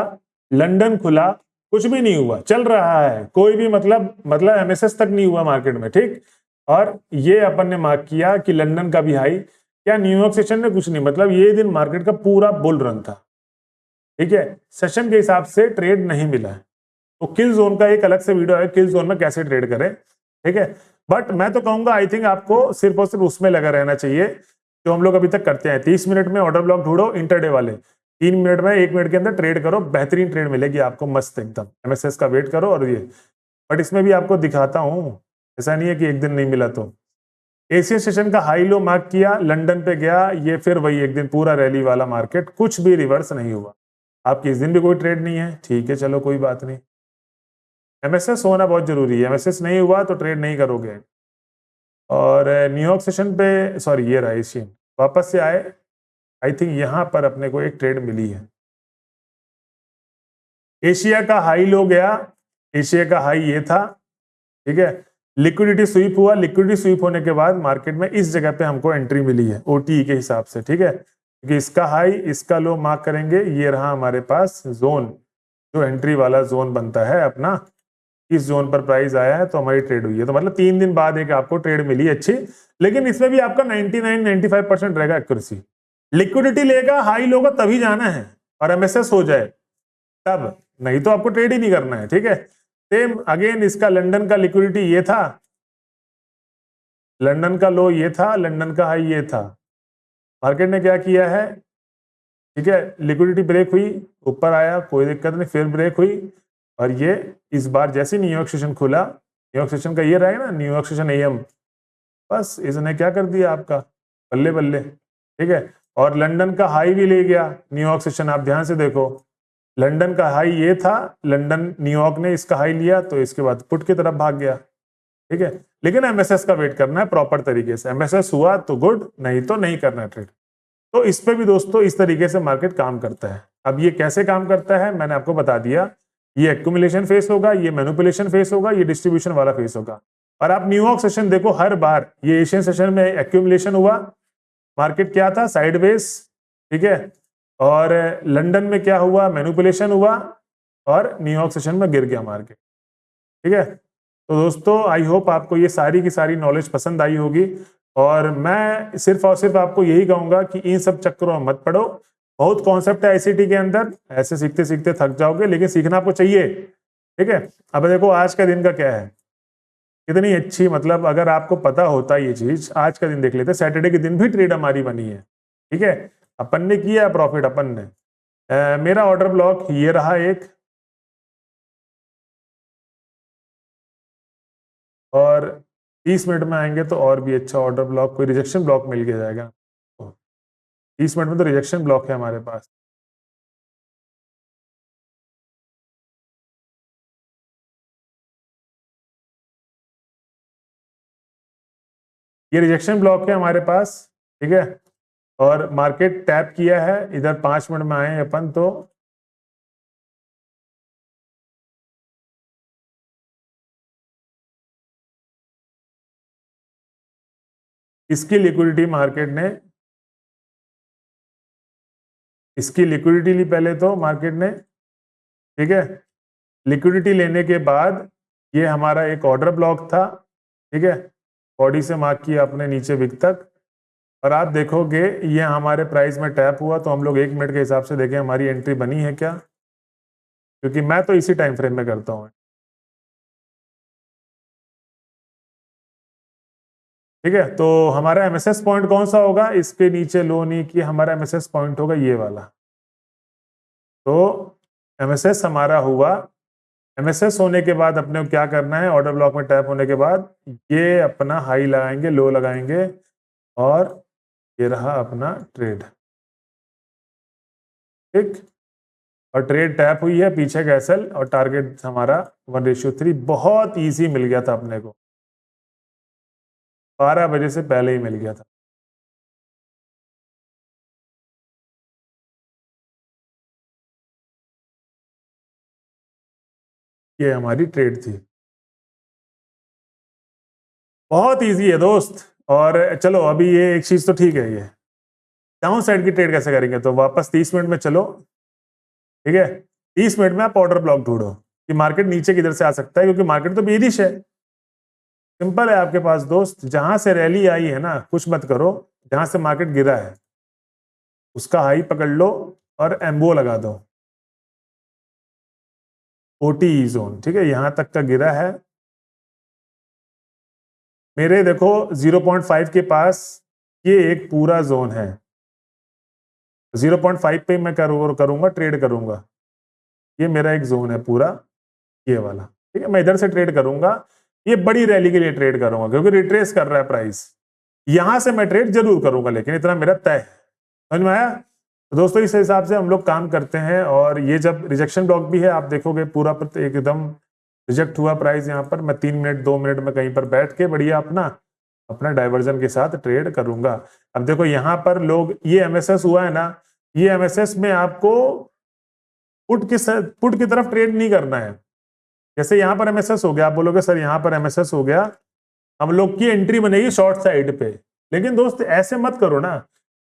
लंदन खुला, कुछ भी नहीं हुआ, चल रहा है, कोई भी मतलब एमएसएस तक नहीं हुआ मार्केट में, ठीक। और ये अपन ने मार्क किया कि लंदन का भी हाई, क्या न्यूयॉर्क सेशन में कुछ नहीं, मतलब ये दिन मार्केट का पूरा बुल रन था, ठीक है। सेशन के हिसाब से ट्रेड नहीं मिला है, तो किल जोन का एक अलग से वीडियो है, किल जोन में कैसे ट्रेड करें, ठीक है। बट मैं तो कहूंगा आई थिंक आपको सिर्फ और सिर्फ उसमें लगा रहना चाहिए जो हम लोग अभी तक करते हैं। 30 मिनट में ऑर्डर ब्लॉक ढूंढो इंटरडे वाले, 3 मिनट में 1 मिनट के अंदर ट्रेड करो, बेहतरीन ट्रेड मिलेगी आपको मस्त एकदम। एमएसएस का वेट करो और ये, बट इसमें भी आपको दिखाता हूं, ऐसा नहीं है कि एक दिन नहीं मिला। तो एशियन सेशन का हाई लो मार्क किया, लंदन पे गया, ये फिर वही एक दिन पूरा रैली वाला मार्केट, कुछ भी रिवर्स नहीं हुआ। आपकी इस दिन भी कोई ट्रेड नहीं है, ठीक है चलो कोई बात नहीं। एमएसएस होना बहुत जरूरी है, एमएसएस नहीं हुआ तो ट्रेड नहीं करोगे। और न्यूयॉर्क सेशन पे, सॉरी ये रहा एशियन, वापस से आए, आई थिंक यहां पर अपने को एक ट्रेड मिली है। एशिया का हाई लो गया, एशिया का हाई ये था, ठीक है। लिक्विडिटी स्वीप हुआ, लिक्विडिटी स्वीप होने के बाद मार्केट में इस जगह पे हमको एंट्री मिली है ओटी के हिसाब से, ठीक है। क्योंकि इसका हाई इसका लो मार्क करेंगे, ये रहा हमारे पास जोन, जो एंट्री वाला जोन बनता है अपना, इस जोन पर प्राइस आया है तो हमारी ट्रेड हुई है। तो मतलब 3 दिन बाद एक आपको ट्रेड मिली अच्छी, लेकिन इसमें भी आपका 99-95% रहेगा एक्यूरेसी। लिक्विडिटी लेगा, हाई लो का तभी जाना है और एमएसएस हो जाए तब, नहीं तो आपको ट्रेड ही नहीं करना है, ठीक है। सेम अगेन इसका लंदन का लिक्विडिटी ये था, लंदन का लो ये था, लंदन का हाई ये था। मार्केट ने क्या किया है, ठीक है, लिक्विडिटी ब्रेक हुई, ऊपर आया कोई दिक्कत नहीं, फिर ब्रेक हुई, और ये इस बार जैसे न्यूयॉर्क सेशन खुला, न्यूयॉर्क सेशन का ये रहेगा ना, न्यूयॉर्क सेशन एएम, बस इसने क्या कर दिया आपका बल्ले बल्ले, ठीक है। और लंदन का हाई भी ले गया न्यूयॉर्क सेशन, आप ध्यान से देखो, लंदन का हाई ये था, लंदन न्यूयॉर्क ने इसका हाई लिया तो इसके बाद पुट की तरफ भाग गया, ठीक है। लेकिन एमएसएस का वेट करना है प्रॉपर तरीके से, एमएसएस हुआ तो गुड, नहीं तो नहीं करना ट्रेड। तो इस पे भी दोस्तों इस तरीके से मार्केट काम करता है। अब ये कैसे काम करता है मैंने आपको बता दिया, ये एक्यूमुलेशन फेस होगा, ये मैनिपुलेशन फेस होगा, ये डिस्ट्रीब्यूशन वाला फेस होगा। और आप न्यूयॉर्क सेशन देखो, हर बार ये एशियन सेशन में एक्यूमुलेशन हुआ, मार्केट क्या था साइडवेज, ठीक है। और लंदन में क्या हुआ, मैनिपुलेशन हुआ, और न्यूयॉर्क सेशन में गिर गया मार्केट, ठीक है। तो दोस्तों आई होप आपको ये सारी की सारी नॉलेज पसंद आई होगी, और मैं सिर्फ और सिर्फ आपको यही कहूंगा कि इन सब चक्करों में मत पड़ो। बहुत कॉन्सेप्ट है आईसीटी के अंदर, ऐसे सीखते सीखते थक जाओगे, लेकिन सीखना आपको चाहिए, ठीक है। अब देखो आज का दिन का क्या है, कितनी अच्छी, मतलब अगर आपको पता होता ये चीज, आज का दिन देख लेते, सैटरडे के दिन भी ट्रेड हमारी बनी है, ठीक है। अपन ने किया प्रॉफिट, अपन ने मेरा ऑर्डर ब्लॉक ये रहा एक, और 30 मिनट में आएंगे तो और भी अच्छा ऑर्डर ब्लॉक, कोई रिजेक्शन ब्लॉक मिल के जाएगा। 30 मिनट में तो रिजेक्शन ब्लॉक है हमारे पास, ये रिजेक्शन ब्लॉक है हमारे पास, ठीक है। और मार्केट टैप किया है इधर, 5 मिनट में आए अपन तो इसकी लिक्विडिटी मार्केट ने, इसकी लिक्विडिटी ली पहले तो मार्केट ने, ठीक है। लिक्विडिटी लेने के बाद ये हमारा एक ऑर्डर ब्लॉक था, ठीक है, बॉडी से मार्क किया अपने नीचे विक तक, और आप देखोगे ये हमारे प्राइस में टैप हुआ, तो हम लोग 1 मिनट के हिसाब से देखें हमारी एंट्री बनी है क्या, क्योंकि मैं तो इसी टाइम फ्रेम में करता हूँ, ठीक है। तो हमारा एमएसएस पॉइंट कौन सा होगा, इसके नीचे लो नहीं कि हमारा एमएसएस पॉइंट होगा ये वाला। तो एमएसएस हमारा हुआ, एमएसएस होने के बाद अपने को क्या करना है, ऑर्डर ब्लॉक में टैप होने के बाद ये अपना हाई लगाएंगे, लो लगाएंगे, और ये रहा अपना ट्रेड, ठीक। और ट्रेड टैप हुई है, पीछे का एसएल, और टारगेट हमारा 1:3, बहुत इजी मिल गया था अपने को, 12 बजे से पहले ही मिल गया था। ये हमारी ट्रेड थी, बहुत इजी है दोस्त। और चलो अभी ये एक चीज तो ठीक है, ये डाउन साइड की ट्रेड कैसे करेंगे, तो वापस 30 मिनट में चलो, ठीक है। 30 मिनट में आप ऑर्डर ब्लॉक ढूंढो कि मार्केट नीचे किधर से आ सकता है, क्योंकि मार्केट तो बेरिश है, सिंपल है आपके पास दोस्त, जहां से रैली आई है ना कुछ मत करो, जहां से मार्केट गिरा है उसका हाई पकड़ लो और एम्बो लगा दो, OTE जोन, ठीक है, यहां तक का गिरा है मेरे, देखो 0.5 के पास ये एक पूरा जोन है, 0.5 पे मैं करूंगा ट्रेड करूंगा, ये मेरा एक जोन है पूरा, ये वाला, ठीक है, मैं इधर से ट्रेड करूंगा, ये बड़ी रैली के लिए ट्रेड करूंगा क्योंकि रिट्रेस कर रहा है प्राइस, यहां से मैं ट्रेड जरूर करूंगा, लेकिन इतना मेरा तय है। समझ में आया? तो दोस्तों इस हिसाब से हम लोग काम करते हैं, और ये जब रिजेक्शन ब्लॉक भी है, आप देखोगे पूरा एकदम रिजेक्ट हुआ प्राइस, यहाँ पर मैं 3 मिनट 2 मिनट में कहीं पर बैठ के बढ़िया अपना डाइवर्जन के साथ ट्रेड करूंगा। अब देखो यहाँ पर लोग, ये MSS हुआ है ना, ये MSS में आपको पुट की तरफ ट्रेड नहीं करना है। जैसे यहाँ पर MSS हो गया, आप बोलोगे सर यहाँ पर MSS हो गया, हम लोग की एंट्री बनेगी शॉर्ट साइड पे, लेकिन दोस्त ऐसे मत करो ना,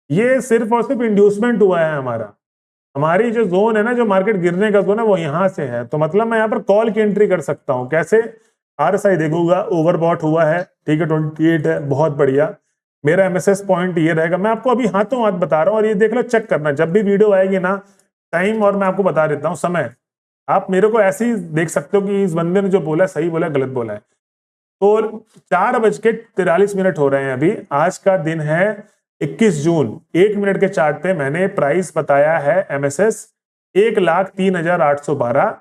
ये सिर्फ और सिर्फ इंड्यूसमेंट हुआ है हमारी जो जोन है ना, जो मार्केट गिरने का जोन है, वो यहाँ से है, तो मतलब मैं यहाँ पर कॉल की एंट्री कर सकता हूँ। कैसे? RSI देखूंगा, ओवरबॉट हुआ है, ठीक है, 28 है, बहुत बढ़िया, मेरा MSS पॉइंट ये रहेगा। मैं आपको अभी हाथों हाथ बता रहा हूँ, और ये देख लो, चेक करना, जब भी वीडियो आएगी ना, टाइम और मैं आपको बता देता हूँ समय, आप मेरे को ऐसे ही देख सकते हो कि इस बंदे ने जो बोला है सही बोला है गलत बोला है। तो 4:43 हो रहे हैं अभी, आज का दिन है 21 जून, 1 मिनट के चार्ट पे मैंने प्राइस बताया है MSS 1,03,812।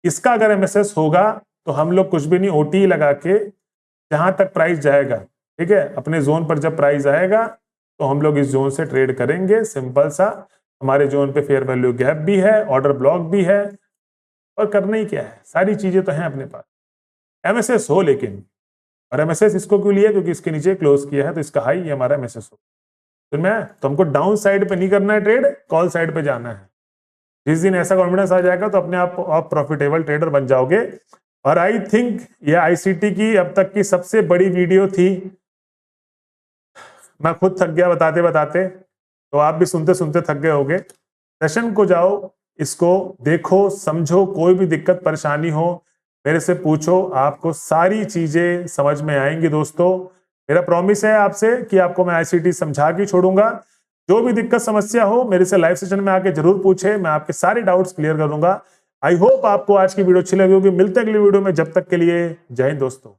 इसका अगर MSS होगा तो हम लोग कुछ भी नहीं, OTE लगा के जहां तक प्राइस जाएगा, ठीक है, अपने जोन पर जब प्राइस आएगा तो हम लोग इस जोन से ट्रेड करेंगे, सिंपल सा। हमारे जोन पे फेयर वैल्यू गैप भी है, ऑर्डर ब्लॉक भी है, और करना ही क्या है, सारी चीजें तो हैं अपने पास। MSS हो लेकिन, और MSS इसको क्यों लिया? क्योंकि इसके नीचे क्लोज किया है, तो इसका हाई ये हमारा MSS हो। तो हमको डाउन साइड पे नहीं करना है ट्रेड, कॉल साइड पे जाना है। जिस दिन ऐसा कॉन्फिडेंस आ जाएगा तो अपने आप प्रॉफिटेबल ट्रेडर बन जाओगे। और आई थिंक ये ICT की अब तक की सबसे बड़ी वीडियो थी। मैं खुद थक गया बताते बताते, तो आप भी सुनते सुनते थक गए होगे। सेशन को जाओ, इसको देखो, समझो, कोई भी दिक्कत परेशानी हो मेरे से पूछो, आपको सारी चीजें समझ में आएंगी। दोस्तों मेरा प्रॉमिस है आपसे कि आपको मैं ICT समझा के छोड़ूंगा। जो भी दिक्कत समस्या हो मेरे से लाइव सेशन में आके जरूर पूछे, मैं आपके सारे डाउट्स क्लियर कर दूंगा। आई होप आपको आज की वीडियो अच्छी लगी होगी। मिलते हैं अगली वीडियो में, जब तक के लिए जय हिंद दोस्तों।